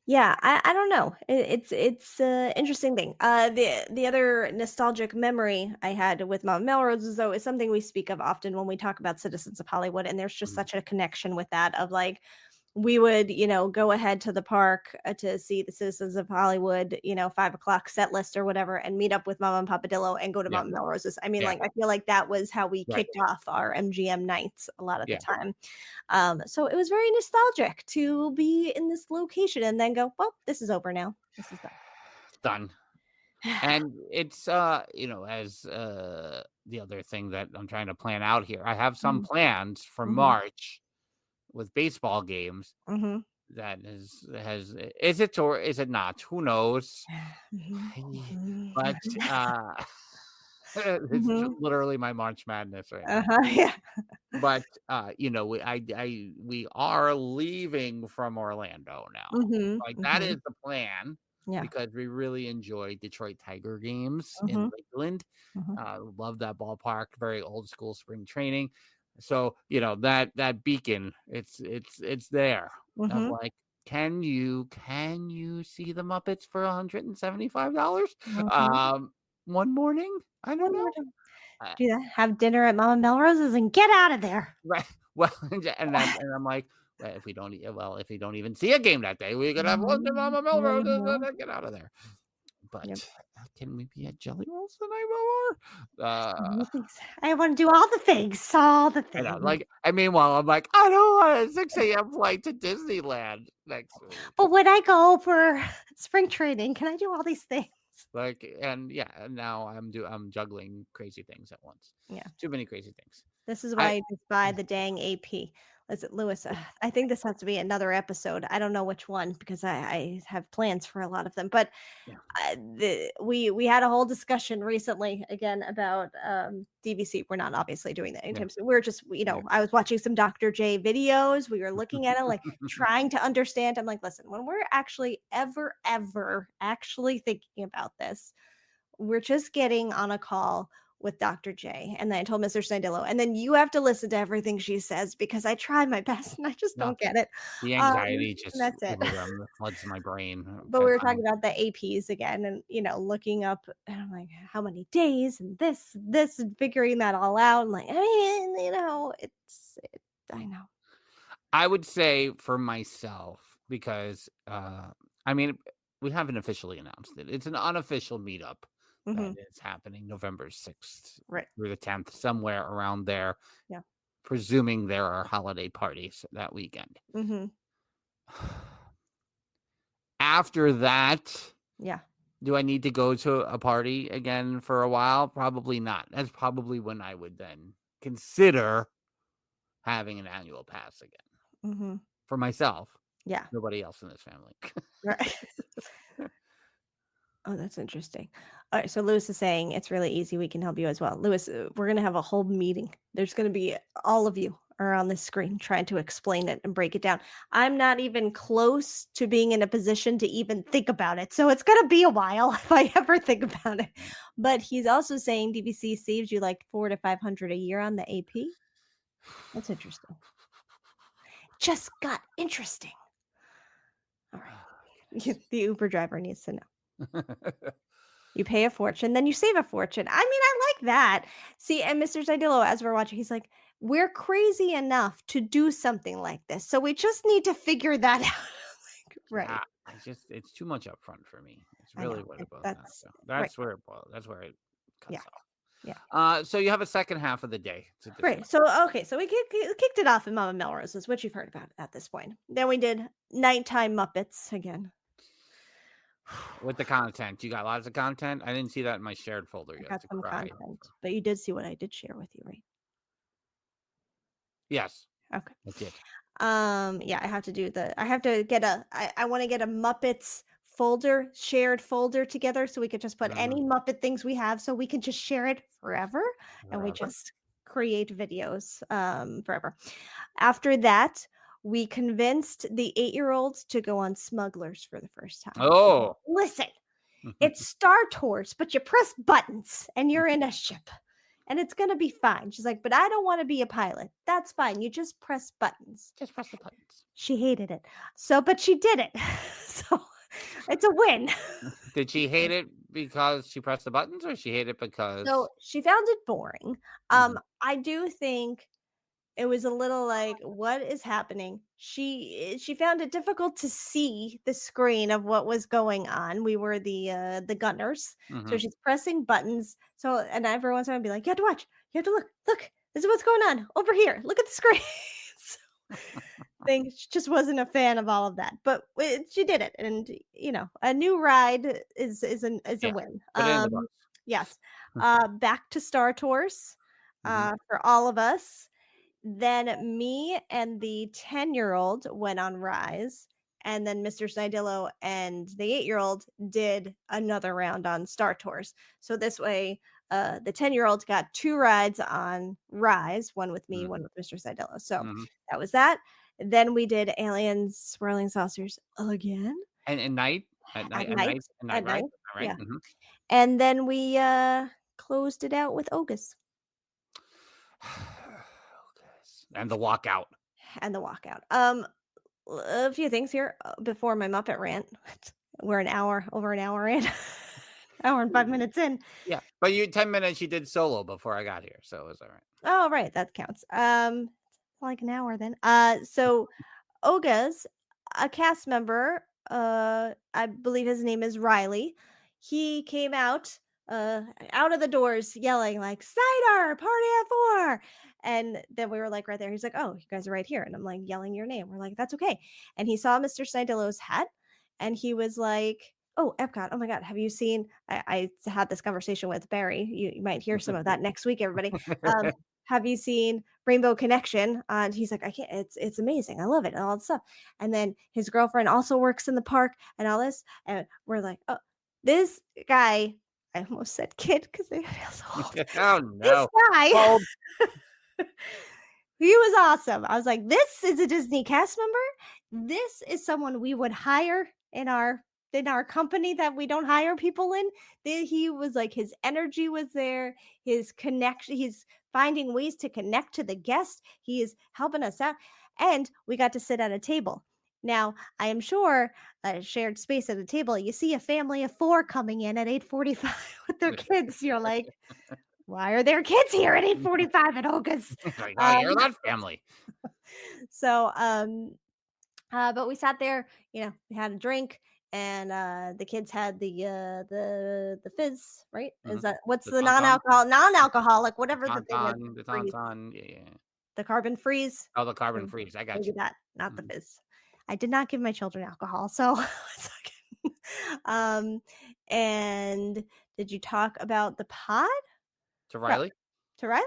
yeah, I don't know. It's an interesting thing. The other nostalgic memory I had with Mount Melrose, though, is something we speak of often when we talk about Citizens of Hollywood, and there's just such a connection with that of like we would, go ahead to the park to see the Citizens of Hollywood, 5 o'clock set list or whatever, and meet up with Mama and Papa Dillo and go to Yeah. Mama Melrose's. I mean, Yeah. like, I feel like that was how we Right. kicked off our MGM nights a lot of the Yeah. time. So it was very nostalgic to be in this location and then go, well, this is over now. This is done. It's done. And it's as the other thing that I'm trying to plan out here. I have some plans for March with baseball games. That is it or is it not? Who knows? But it's literally my March Madness right now. Yeah. But we are leaving from Orlando now. Like that is the plan. Yeah. Because we really enjoy Detroit Tiger games in Lakeland. Love that ballpark, very old school spring training. So, that beacon, it's there. I'm like, can you see the Muppets for $175? One morning? I don't know. Do that. Have dinner at Mama Melrose's and get out of there. Right. Well, and I'm like, if we don't even see a game that day, we could have one to Mama Melrose and get out of there. But can we be at Jelly Rolls the night before? I want to do all the things. All the things. I know, meanwhile, I'm like, I don't want a 6 a.m. flight to Disneyland next week. But when I go for spring training, can I do all these things? And now I'm juggling crazy things at once. Yeah. Too many crazy things. This is why I just buy the dang AP. Lewis, I think this has to be another episode. I don't know which one because I have plans for a lot of them. But we had a whole discussion recently again about DVC. We're not obviously doing that anytime soon. We're just, I was watching some Dr. J videos. We were looking at it, like trying to understand. I'm like, listen, when we're actually ever actually thinking about this, we're just getting on a call with Dr. J. And then I told Mr. Sandillo, and then you have to listen to everything she says because I try my best and I just don't get it. The anxiety just that's it. floods my brain. But we were talking about the APs again and, looking up, and I'm like, how many days and this, and figuring that all out. And like, I mean, I know. I would say for myself, because, we haven't officially announced it. It's an unofficial meetup. That is happening November 6th through the 10th, somewhere around there. Yeah. Presuming there are holiday parties that weekend. After that, do I need to go to a party again for a while? Probably not. That's probably when I would then consider having an annual pass again. For myself. Yeah. Nobody else in this family. Right. Oh, that's interesting. All right, so Lewis is saying it's really easy. We can help you as well. Lewis, we're going to have a whole meeting. There's going to be all of you are on the screen trying to explain it and break it down. I'm not even close to being in a position to even think about it. So it's going to be a while if I ever think about it. But he's also saying DVC saves you like $400 to $500 a year on the AP. That's interesting. Just got interesting. All right. The Uber driver needs to know. You pay a fortune, then you save a fortune. I mean, I like that. See, and Mr. Zidillo, as we're watching, he's like, we're crazy enough to do something like this. So we just need to figure that out. Right. Yeah, it's too much upfront for me. It's really what it boils down to. That's where it cuts off. Yeah. So you have a second half of the day. Right. So, so we kicked it off in Mama Melrose's, which you've heard about at this point. Then we did nighttime Muppets again. With the content. You got lots of content? I didn't see that in my shared folder yet. I got some content, but you did see what I did share with you, right? Yes. Okay. I did. I have to get I want to get a Muppets shared folder together so we could just put any Muppet things we have so we can just share it forever. And we just create videos forever. After that, we convinced the 8-year-olds to go on Smugglers for the first time. Oh, listen, it's Star Tours, but you press buttons and you're in a ship and it's going to be fine. She's like, but I don't want to be a pilot. That's fine. You just press buttons. Just press the buttons. She hated it. But she did it. So it's a win. Did she hate it because she pressed the buttons or she hated it because... So she found it boring. I do think it was a little like, what is happening? She found it difficult to see the screen of what was going on. We were the gunners, so Mhm. she's pressing buttons. So and every once in a while I'd be like, you have to watch, you have to look, this is what's going on over here. Look at the screen. So, thing she just wasn't a fan of all of that, but she did it, and a new ride is a Yeah. win. Put it in the books. Yes. Back to Star Tours, Mhm. for all of us. Then me and the 10-year-old went on Rise, and then Mr. Snidillo and the 8-year-old did another round on Star Tours. So this way, the 10-year-old got 2 rides on Rise, one with me, Mhm. one with Mr. Snidillo. So Mhm. that was that. Then we did Aliens Swirling Saucers again And at night? at night. At Ride? night, Right? yeah. Mhm. And then we closed it out with Ogus And the walkout. and the walkout. A few things here before my Muppet rant. We're over an hour in, hour and 5 minutes in. Yeah. But 10 minutes you did solo before I got here, so it was all right. Oh, right, that counts. Like an hour then. So Oga's a cast member. I believe his name is Riley. He came uh, out of the doors yelling like "Snyder, party at 4!" And then we were like right there. He's like, "Oh, you guys are right here," and I'm like yelling your name. We're like, "That's okay." And he saw Mr. Snidillo's hat, and he was like, "Oh, Epcot! Oh my God, have you seen?" I had this conversation with Barry. You might hear some of that next week, everybody. Have you seen Rainbow Connection? And he's like, I can't. It's amazing. I love it and all that stuff. And then his girlfriend also works in the park and all this. And we're like, oh, this guy. I almost said kid because they feel so old. Oh This no. guy. Well, He was awesome. I was like, this is a Disney cast member. This is someone we would hire in our company that we don't hire people in. He was like, his energy was there, his connection, he's finding ways to connect to the guest. He is helping us out. And we got to sit at a table. Now, I am sure a shared space at a table, you see a family of 4 coming in at 8:45 with their kids. You're like, why are there kids here at 8:45 at Oga's? like, oh, you're Um, that family. so, but we sat there, we had a drink, and the kids had the fizz, right? Is Mhm. that what's The the tauntaun, non-alcoholic, whatever the thing with the freeze, tauntaun, yeah. the carbon freeze? Oh, the carbon Mm, freeze. I got maybe you. that, not the Mhm. fizz. I did not give my children alcohol, so it's okay. And did you talk about the pod? To No, Riley? to Riley?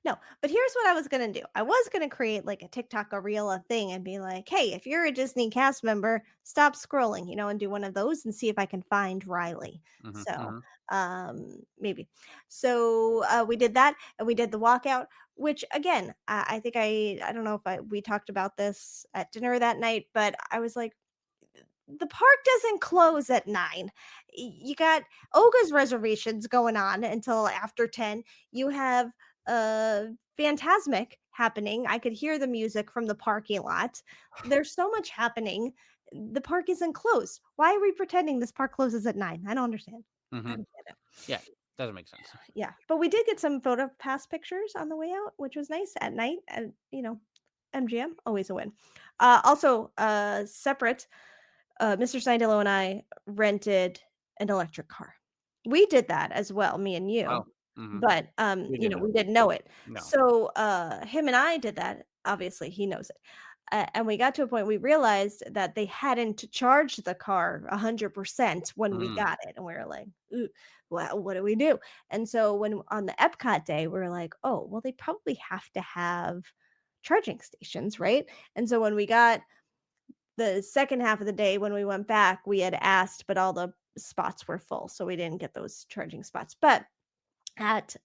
No, but here's what I was gonna do. I was gonna create like a TikTok, a reel, a thing, and be like, "Hey, if you're a Disney cast member, stop scrolling, and do one of those and see if I can find Riley." Mhm, So, mhm. maybe. So we did that, and we did the walkout. Which again, I think I don't know if we talked about this at dinner that night, but I was like, the park doesn't close at 9. You got Oga's reservations going on until after 10. You have uh Phantasmic happening. I could hear the music from the parking lot. There's so much happening. The park isn't closed. Why are we pretending this park closes at 9? I don't understand. I Mhm. don't get it. Yeah, doesn't make sense. Yeah, but we did get some photo pass pictures on the way out, which was nice at night. And MGM always a win. Also, separate, Mr. Sandillo and I rented an electric car. We did that as well, me and you, Oh, mhm. but We didn't know. we didn't know it. No. So him and I did that. Obviously, he knows it. And we got to a point we realized that they hadn't charged the car 100% when we Mm. got it, and we were like, "Ooh, well, what do we do?" And so when on the Epcot day, we were like, "Oh, well, they probably have to have charging stations, right?" And so when we got the second half of the day, when we went back, we had asked, but all the spots were full, so we didn't get those charging spots. But at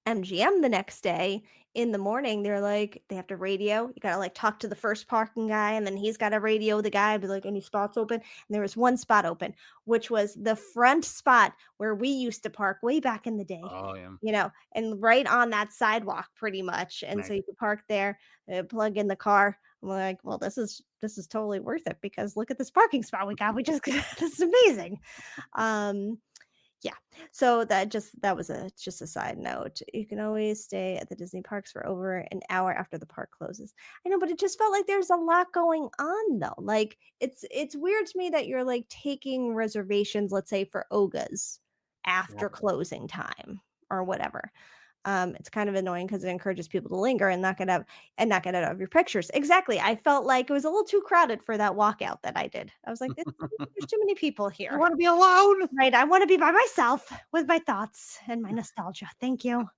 MGM the next day in the morning, they're like, they have to radio. You gotta like talk to the first parking guy, and then he's got to radio the guy, be like, any spots open? And there was one spot open, which was the front spot where we used to park way back in the day, Oh, yeah. and right on that sidewalk pretty much. And so Nice. you could park there, plug in the car. I'm like, well, this is totally worth it because look at this parking spot we got. We just this is amazing. Um, Yeah. So that was just a side note. You can always stay at the Disney parks for over an hour after the park closes. I know, but it just felt like there's a lot going on though. Like it's weird to me that you're like taking reservations, let's say for Oga's after Well, closing time or whatever. It's kind of annoying because it encourages people to linger and not get out of your pictures. Exactly. I felt like it was a little too crowded for that walkout that I did. I was like, there's too many people I here. want to be alone. Right, I wanna be by myself with my thoughts and my nostalgia. Thank you.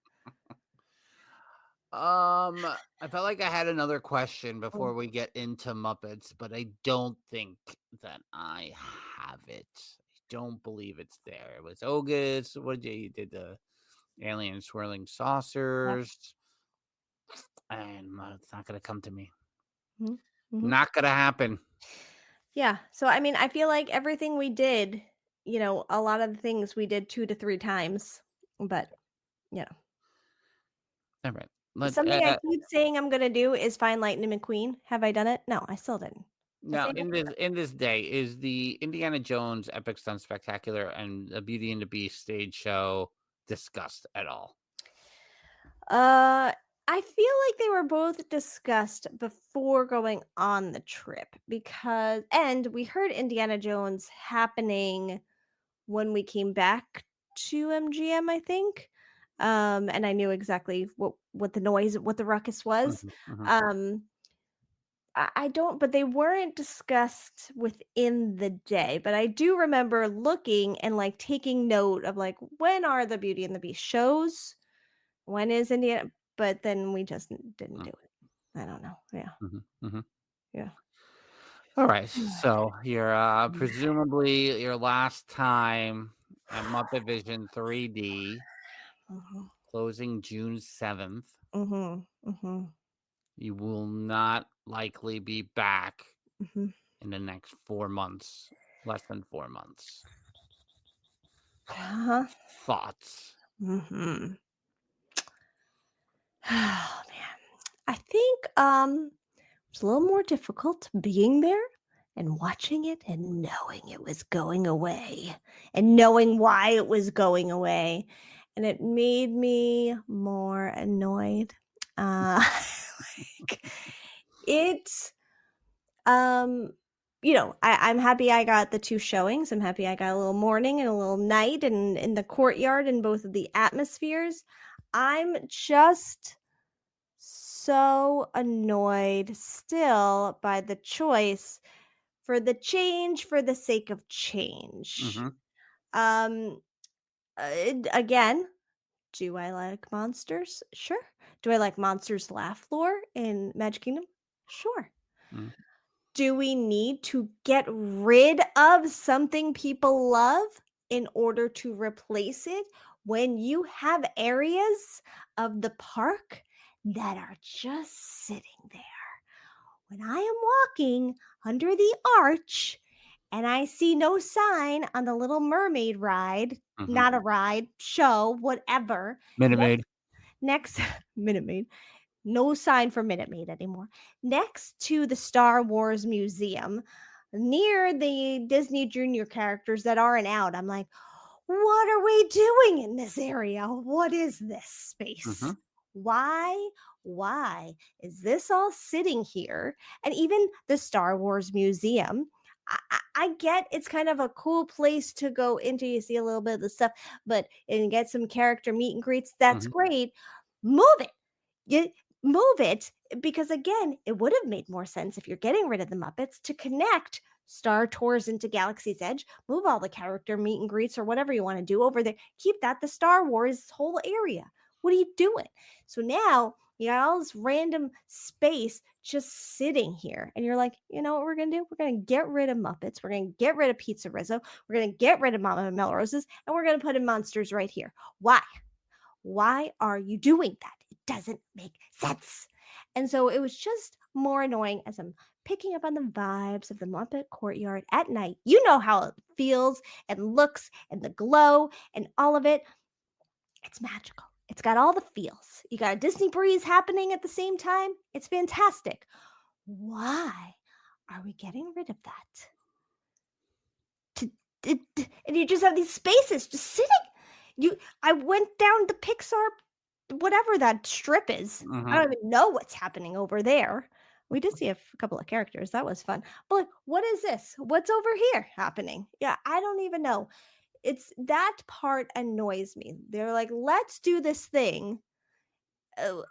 I felt like I had another question before Oh. we get into Muppets, but I don't think that I have it. I don't believe it's there. It was Ogus. What did you did the alien swirling Yep. saucers, and it's not gonna come to me. Mhm, mhm. Not gonna happen. Yeah, so, I mean, I feel like everything we did, a lot of the things we did 2 to 3 times, but, you know. All right. Let Something I keep saying I'm gonna do is find Lightning McQueen. Have I done it? No, I still didn't. I Now say no. in this day is the Indiana Jones Epic Stunt Spectacular and the Beauty and the Beast stage show discussed at all? Uh, I feel like they were both discussed before going on the trip and we heard Indiana Jones happening when we came back to MGM, I think. And I knew exactly what the noise, what the ruckus was. Mhm, mhm, Um, I don't, but they weren't discussed within the day. But I do remember looking and like taking note of like when are the Beauty and the Beast shows? When is Indiana? But then we just didn't mm, do it. I don't know. Yeah, mhm, mhm. yeah. All right. So you're presumably your last time at MuppetVision 3D, Mhm, closing June 7th. mhm, mhm, You will not likely be back mhm. in the next 4 months, less than 4 months. Uh-huh. Thoughts? Mhm. Oh man. I think it's a little more difficult being there and watching it and knowing it was going away and knowing why it was going away. And it made me more annoyed. Uh like it um I'm happy I got the two showings. I'm happy I got a little morning and a little night and in the courtyard and both of the atmospheres. I'm just so annoyed still by the choice for the change for the sake of change. Mhm, Um, again, do I like monsters? Sure. Do I like monsters laugh lore in Magic Kingdom? Sure. mhm, Do we need to get rid of something people love in order to replace it when you have areas of the park that are just sitting there? When I am walking under the arch and I see no sign on the Little Mermaid ride, mhm. not a ride, show, whatever, Minute next Maid. next Minute Maid, no sign for Minute Maid anymore. Next to the Star Wars Museum, near the Disney Junior characters that aren't out, I'm like, what are we doing in this area? What is this space? Mhm, Why? Why is this all sitting here? And even the Star Wars Museum, I get it's kind of a cool place to go into. You see a little bit of the stuff, but and get some character meet and greets. That's mhm, great. Move it. You move it because again, it would have made more sense if you're getting rid of the Muppets to connect Star Tours into Galaxy's Edge, move all the character meet and greets or whatever you want to do over there. Keep that the Star Wars whole area. What are you doing? So now you got all this random space just sitting here. And you're like, you know what we're going to do? We're going to get rid of Muppets. We're going to get rid of Pizza Rizzo. We're going to get rid of Mama Melroses. And we're going to put in monsters right here. Why? Why are you doing that? It doesn't make sense. And so it was just more annoying as I'm picking up on the vibes of the Muppet Courtyard at night. You know how it feels and looks and the glow and all of it. It's magical. It's got all the feels. You got a Disney breeze happening at the same time. It's fantastic. Why are we getting rid of that? To and you just have these spaces just sitting. I went down the Pixar, whatever that strip is. I don't even know what's happening over there. We did see a couple of characters. That was fun. But like, what is this? What's over here happening? Yeah, I don't even know. It's that part annoys me. They're like, let's do this thing.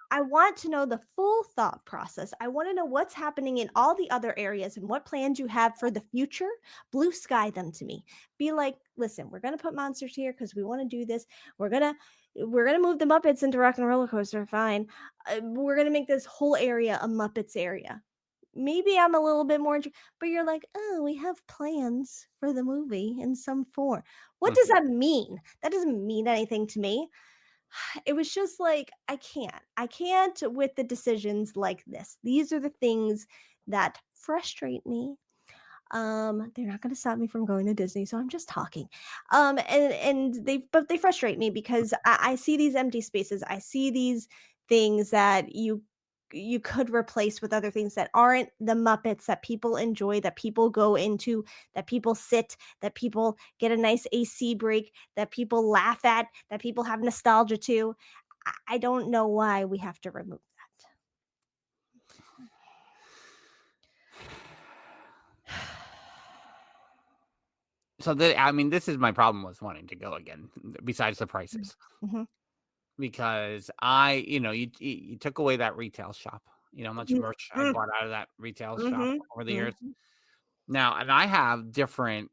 I want to know the full thought process. I want to know what's happening in all the other areas and what plans you have for the future. Blue sky them to me. Be like, listen, we're gonna put monsters here because we want to do this. We're gonna move the Muppets into Rock and Roller Coaster. Fine. We're gonna make this whole area a Muppets area. Maybe I'm a little bit more, but you're like, oh, we have plans for the movie in some form. What does that mean? That doesn't mean anything to me. It was just like, I can't with the decisions like this. These are the things that frustrate me. They're not going to stop me from going to Disney, so I'm just talking. And they frustrate me because I see these empty spaces. I see these things that you could replace with other things that aren't the Muppets that people enjoy, that people go into, that people sit, that people get a nice AC break, that people laugh at, that people have nostalgia to. I don't know why we have to remove that. So this is my problem with wanting to go again, besides the prices. Because you took away that retail shop. You know how much merch I bought out of that retail shop over the years. Now, and I have different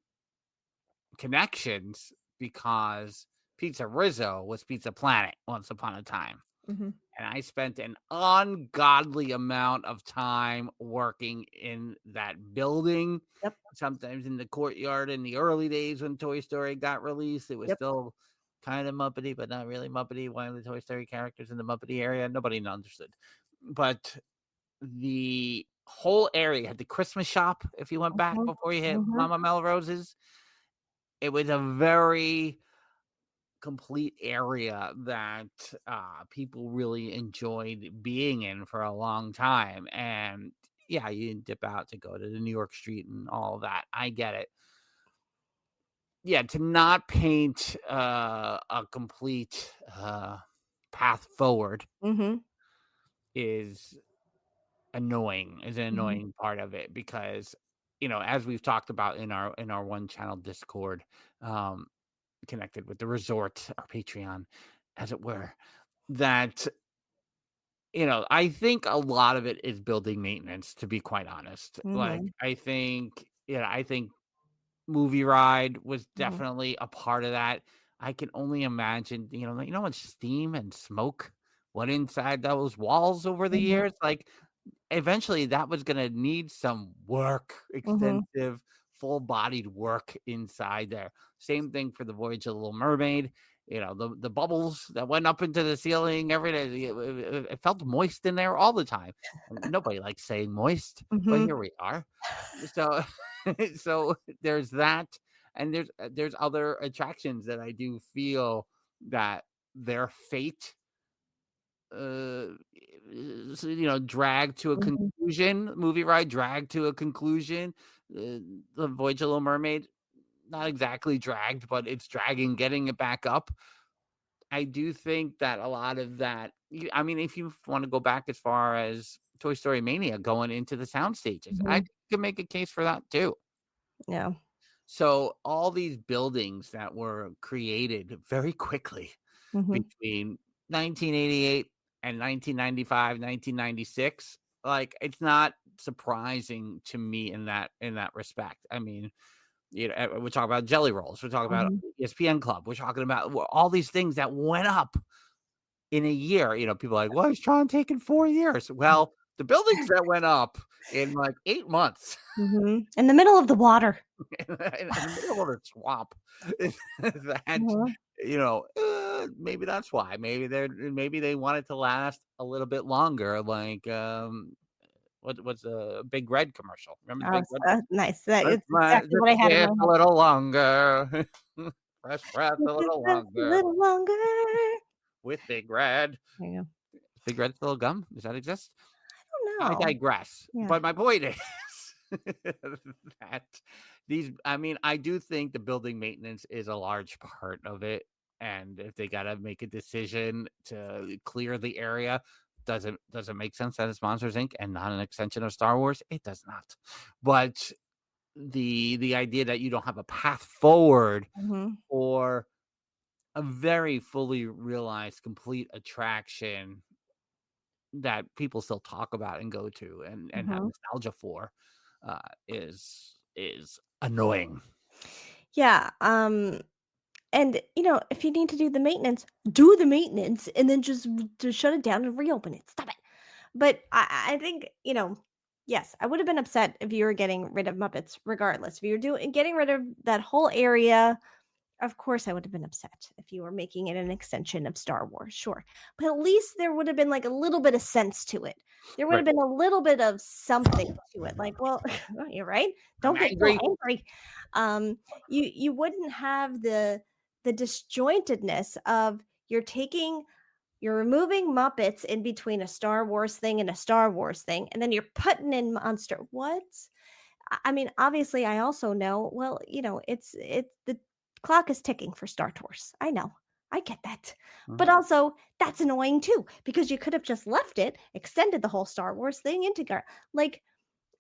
connections because Pizza Rizzo was Pizza Planet once upon a time. And I spent an ungodly amount of time working in that building. Yep. Sometimes in the courtyard in the early days when Toy Story got released. It was still kind of Muppety, but not really Muppety. One of the Toy Story characters in the Muppety area. Nobody understood. But the whole area had the Christmas shop. If you went back before you hit Mama Melrose's, it was a very complete area that people really enjoyed being in for a long time. And yeah, you dip out to go to the New York Street and all of that. I get it. Yeah, to not paint a complete path forward is annoying. Is an annoying part of it because, as we've talked about in our one channel Discord, connected with the resort, our Patreon, as it were, that I think a lot of it is building maintenance, to be quite honest. Like I think Movie Ride was definitely a part of that. I can only imagine, how much steam and smoke went inside those walls over the years. Like eventually that was going to need some work, extensive, full-bodied work inside there. Same thing for the Voyage of the Little Mermaid. The bubbles that went up into the ceiling every day. It felt moist in there all the time. Nobody likes saying moist, but here we are. So, so there's that, and there's other attractions that I do feel that their fate, dragged to a conclusion. Movie Ride dragged to a conclusion. The Voyage of the Little Mermaid, not exactly dragged, but it's dragging, getting it back up. I do think that a lot of that, if you want to go back as far as Toy Story Mania going into the sound stages, I could make a case for that too. Yeah. So all these buildings that were created very quickly between 1988 and 1995, 1996, like it's not surprising to me in that respect. We're talking about Jelly Rolls. We're talking about ESPN Club. We're talking about all these things that went up in a year. People are like, well, he's trying to take in 4 years. Well, the buildings that went up in like 8 months. In the middle of the water. in the middle of the swamp. Maybe that's why. Maybe they want it to last a little bit longer. Like, what's a Big Red commercial? Remember Big Red? Nice. That is exactly what I had in my head. A little longer. Fresh breath a little longer. A little longer. With Big Red. There you go. Big Red still a gum? Does that exist? I don't know. I digress. Yeah. But my point is that I do think the building maintenance is a large part of it. And if they got to make a decision to clear the area, doesn't make sense that it's Monsters Inc. and not an extension of Star Wars? It does not. But the idea that you don't have a path forward or a very fully realized complete attraction that people still talk about and go to and have nostalgia for is annoying. Yeah. And if you need to do the maintenance and then just to shut it down and reopen it. Stop it. But I think, yes, I would have been upset if you were getting rid of Muppets regardless. If you were getting rid of that whole area, of course I would have been upset if you were making it an extension of Star Wars, sure. But at least there would have been like a little bit of sense to it. There would have been a little bit of something to it. Like, well, you're right. Don't get so angry. You wouldn't have the disjointedness of you're removing Muppets in between a Star Wars thing and a Star Wars thing, and then you're putting in Monster. What? I mean, obviously, I also know. Well, it's the clock is ticking for Star Tours. I know. I get that. But also, that's annoying too, because you could have just left it, extended the whole Star Wars thing into like.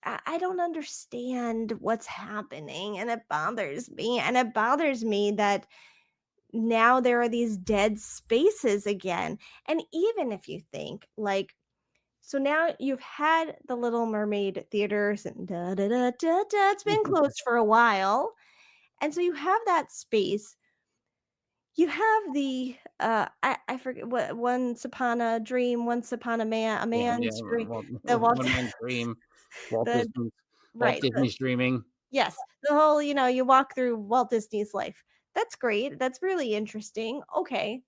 I don't understand what's happening, and it bothers me. And it bothers me that now there are these dead spaces again. And even if you think like, so now you've had the Little Mermaid theaters and it's been closed for a while. And so you have that space. You have the I forget what Once Upon a Dream, Once Upon a Man's Dream, the One man's dream. Walt Disney's dreaming. Yes, the whole you walk through Walt Disney's life. That's great. That's really interesting. Okay.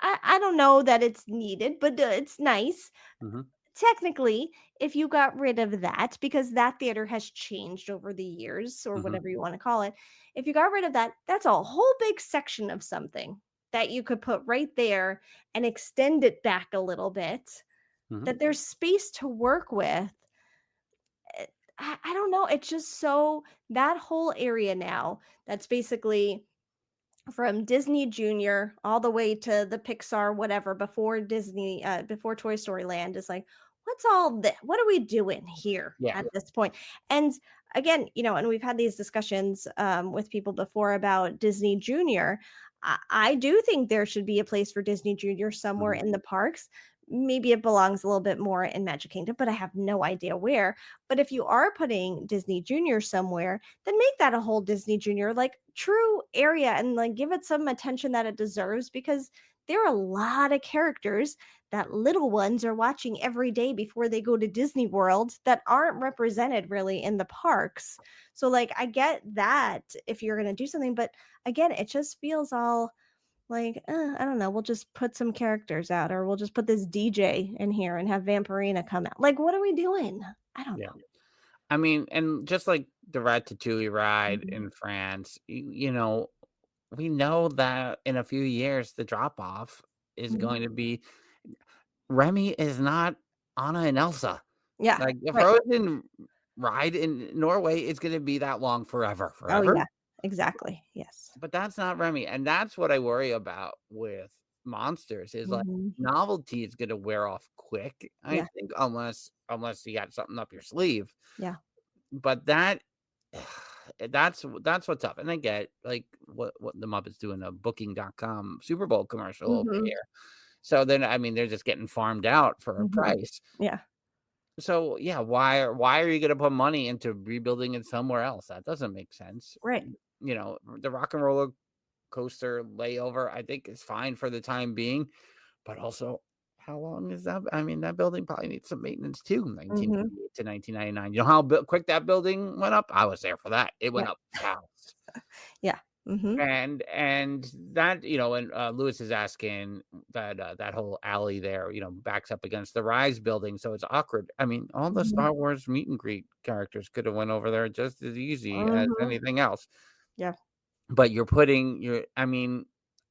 I don't know that it's needed, but it's nice. Technically, if you got rid of that, because that theater has changed over the years or whatever you want to call it, if you got rid of that, that's a whole big section of something that you could put right there and extend it back a little bit, that there's space to work with. I don't know. It's just so that whole area now that's basically from Disney Junior all the way to the Pixar, whatever, before Disney, before Toy Story Land is like, what's all this? What are we doing here at this point? And again, and we've had these discussions with people before about Disney Junior. I do think there should be a place for Disney Junior somewhere in the parks. Maybe it belongs a little bit more in Magic Kingdom, but I have no idea where. But if you are putting Disney Junior somewhere, then make that a whole Disney Junior like true area and like give it some attention that it deserves, because there are a lot of characters that little ones are watching every day before they go to Disney World that aren't represented really in the parks. So like I get that if you're going to do something, but again, it just feels all like, I don't know, we'll just put some characters out, or we'll just put this DJ in here and have Vampirina come out. Like, what are we doing? I don't know. I mean, and just like the Ratatouille ride in France, we know that in a few years, the drop off is going to be Remy is not Anna and Elsa. Yeah. Like the Frozen ride in Norway is going to be that long forever. Oh, yeah. Exactly. Yes. But that's not Remy. And that's what I worry about with Monsters is like novelty is going to wear off quick. I think unless you got something up your sleeve. Yeah. But that's what's up. And I get like what the Muppets doing a Booking.com Super Bowl commercial over here. So then, they're just getting farmed out for a price. Yeah. So yeah, why are you going to put money into rebuilding it somewhere else? That doesn't make sense. Right. The Rock and Roller Coaster layover, I think, is fine for the time being, but also, how long is that? That building probably needs some maintenance too. 1998 to 1999. You know how quick that building went up? I was there for that. It went up fast. Yeah. And that, and Lewis is asking that whole alley there, backs up against the Rise building, so it's awkward. All the Star Wars meet and greet characters could have went over there just as easy as anything else. Yeah. But you're putting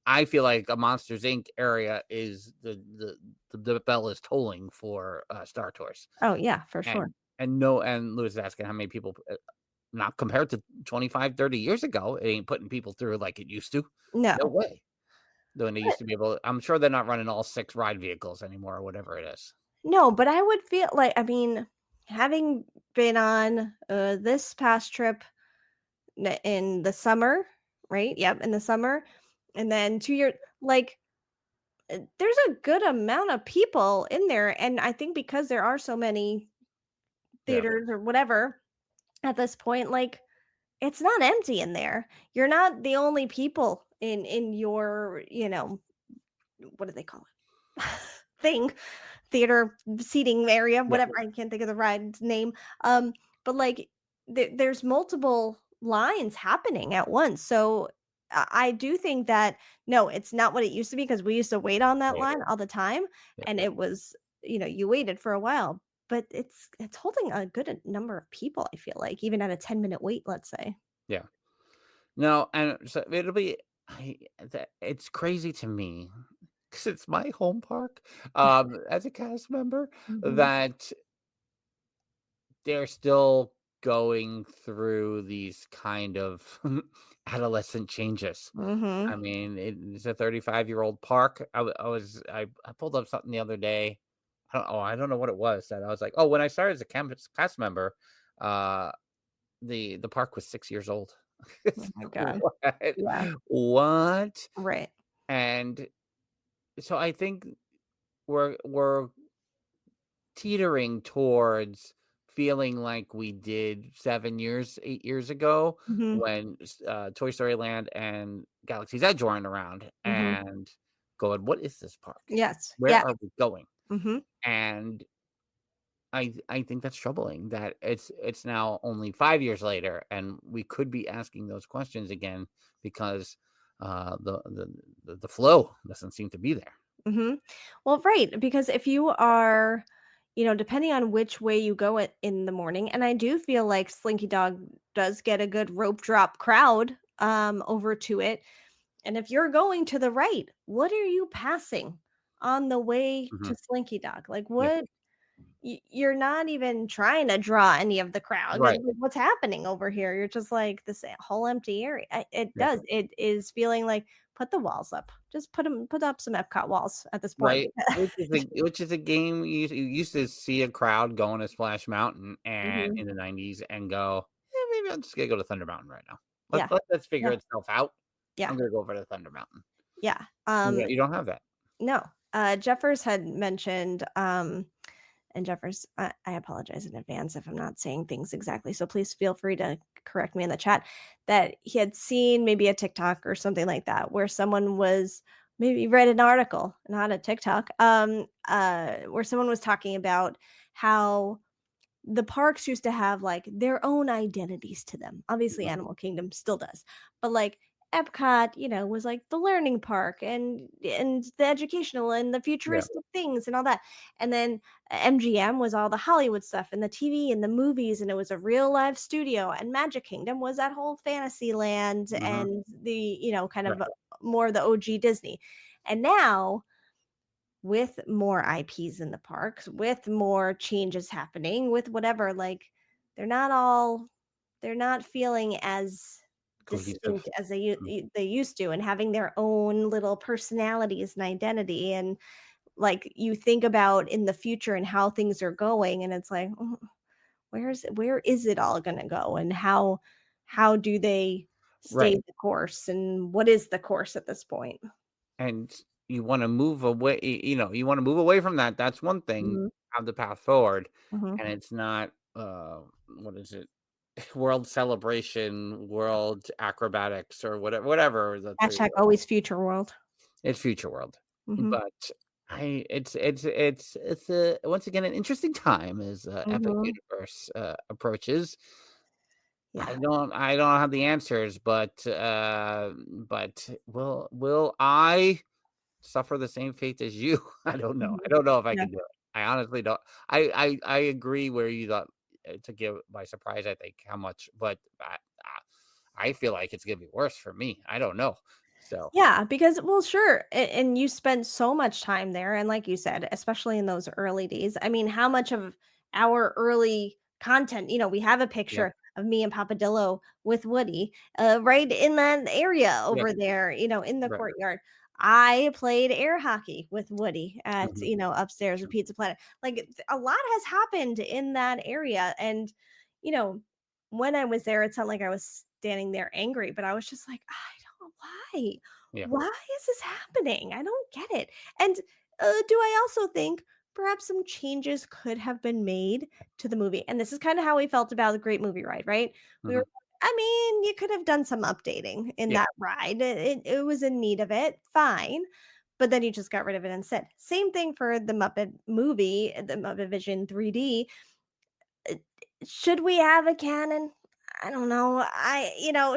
I feel like a Monsters Inc. area is the bell is tolling for Star Tours. Oh yeah, for sure. And no, and Lewis is asking how many people, not compared to 25, 30 years ago, it ain't putting people through like it used to. No No. way. When they But used to be able, I'm sure they're not running all 6 ride vehicles anymore or whatever it is. no, but I would feel like, I mean, having been on this past trip in the summer, right? Yep, in the summer. And then 2 years, like, there's a good amount of people in there. And I think because there are so many Yeah. theaters or whatever at this point, like, it's not empty in there. You're not the only people in your, what do they call it? Thing, theater seating area, Yeah. whatever. I can't think of the ride's name. But like there's multiple lines happening at once. So I do think that no, it's not what it used to be because we used to wait on that Right. line all the time, Yeah. and it was you waited for a while. But it's holding a good number of people. I feel like even at a 10-minute wait, let's say. Yeah. No, and so it'll be, it's crazy to me because it's my home park, as a cast member, Hmm. that they're still going through these kind of adolescent changes. Hmm. I mean, it's a 35-year-old park. I pulled up something the other day. I don't know what it was that I was like, oh, when I started as a cast member, uh, the park was 6 years old. Oh It's my like, god. what? Yeah. What? Right. And so I think we're teetering towards feeling like we did 8 years ago Hmm. when Toy Story Land and Galaxy's Edge weren't around, Hmm. and going, what is this park? Yes. Where Yeah. are we going? Hmm. And I think that's troubling that it's now only 5 years later, and we could be asking those questions again because the flow doesn't seem to be there. Hmm. Well, right, because if you are, depending on which way you go in the morning, and I do feel like Slinky Dog does get a good rope drop crowd over to it. And if you're going to the right, what are you passing on the way Mhm. to Slinky Dog? Like Yeah. what you're not even trying to draw any of the crowd. Right. Like, what's happening over here? You're just like this whole empty area. It Yeah. does. It is feeling like put the walls up. Just put up some Epcot walls at this point. Right. Which is a game you used to see a crowd going to Splash Mountain and Mhm. in the 90s and go, maybe I'm just gonna go to Thunder Mountain right now. Yeah. Let's figure Yeah. itself out. Yeah. I'm gonna go over to Thunder Mountain. Yeah. You don't have that. No. Jeffers had mentioned and Jeffers, I apologize in advance if I'm not saying things exactly. So please feel free to correct me in the chat that he had seen maybe a TikTok or something like that where someone was maybe read an article, not a TikTok, where someone was talking about how the parks used to have like their own identities to them. Obviously, Mhm. Animal Kingdom still does, but like Epcot, was like the learning park and the educational and the Yeah. futuristic things and all that. And then MGM was all the Hollywood stuff and the TV and the movies, and it was a real live studio. And Magic Kingdom was that whole fantasy land Mhm. and the kind Right. of more the OG Disney. And now with more IPs in the parks, with more changes happening, with whatever, like they're not feeling as Cohesive. distinct as Mhm. they used to, and having their own little personalities and identity. And like you think about in the future and how things are going, and it's like, where is it all going to go, and how do they stay Right. the course, and what is the course at this point? And you want to move away, you want to move away from that. That's one thing, Hmm. have the path forward. Hmm. And it's not, what is it? World celebration, world acrobatics, or whatever the three. Hashtag always future world. It's future world. Hmm. But it's once again an interesting time as Epic Hmm. Universe approaches. Yeah. I don't have the answers, but will I suffer the same fate as you? I don't know. Mhm. I don't know if I Yeah. can do it. I honestly don't. I agree where you thought, to give by surprise. I think how much, but I feel like it's gonna be worse for me. I don't know. So Yeah, because well, sure, and you spend so much time there, and like you said, especially in those early days. I mean, how much of our early content. We have a picture of me and Papa Dillo with Woody right in that area over there, in the courtyard. I played air hockey with Woody at, upstairs at Pizza Planet. Like a lot has happened in that area. And, when I was there, it's not like I was standing there angry, but I was just like, I don't know why. Yeah. Why is this happening? I don't get it. And do I also think perhaps some changes could have been made to the movie? And this is kind of how we felt about the Great Movie Ride, right? We were, you could have done some updating in that ride. It was in need of it. Fine. But then you just got rid of it instead. Same thing for the Muppet movie, the MuppetVision 3D. Should we have a canon? I don't know.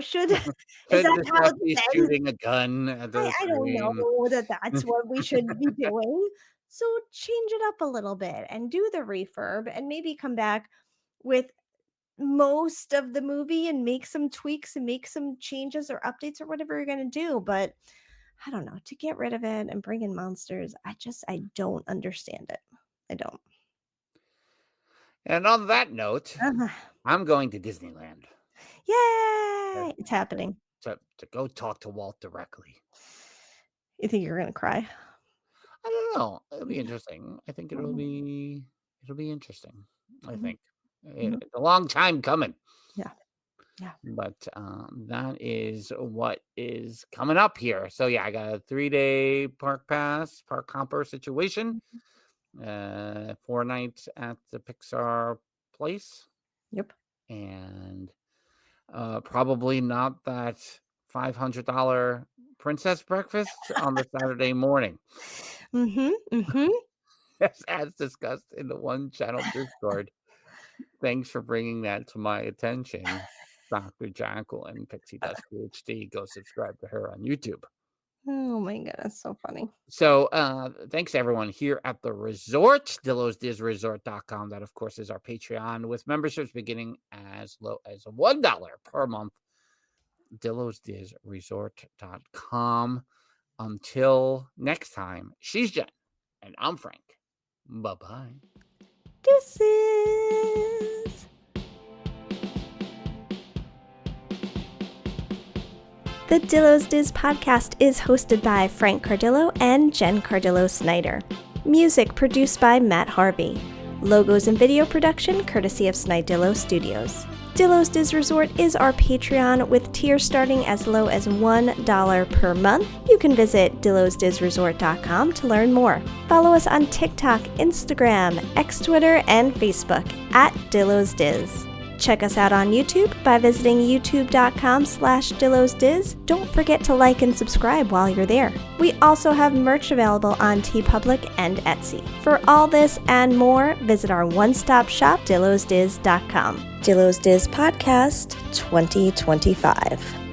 Should is that how he's it's shooting a gun at the I don't screen? know that's what we should be doing. So change it up a little bit and do the refurb and maybe come back with most of the movie and make some tweaks and make some changes or updates or whatever you're going to do. But I don't know, to get rid of it and bring in monsters, I don't understand it. I don't. And on that note, I'm going to Disneyland. Yay! It's happening. To go talk to Walt directly. You think you're going to cry? I don't know. It'll be interesting. I think it'll be interesting. I think it's a long time coming. Yeah. But that is what is coming up here. So yeah, I got a 3-day park hopper situation. 4 nights at the Pixar place. Yep. And probably not that $500 princess breakfast on the Saturday morning. As discussed in the One Channel Discord. Thanks for bringing that to my attention, Dr. Jacqueline, PixieDustPhD. Go subscribe to her on YouTube. Oh my goodness, so funny. So thanks to everyone here at the resort, DillosDizResort.com. That, of course, is our Patreon with memberships beginning as low as $1 per month. DillosDizResort.com. Until next time, she's Jen, and I'm Frank. Bye-bye. Deuces. The Dillo's Diz podcast is hosted by Frank Cardillo and Jen Cardillo-Snyder. Music produced by Matt Harvey. Logos and video production courtesy of Snidillo Studios. Dillo's Diz Resort is our Patreon with tiers starting as low as $1 per month. You can visit DillosDizResort.com to learn more. Follow us on TikTok, Instagram, X Twitter, and Facebook at Dillo's Diz. Check us out on YouTube by visiting youtube.com/DillosDiz. Don't forget to like and subscribe while you're there. We also have merch available on TeePublic and Etsy. For all this and more, visit our one-stop shop, DillosDiz.com. Dillo's Diz Podcast 2025.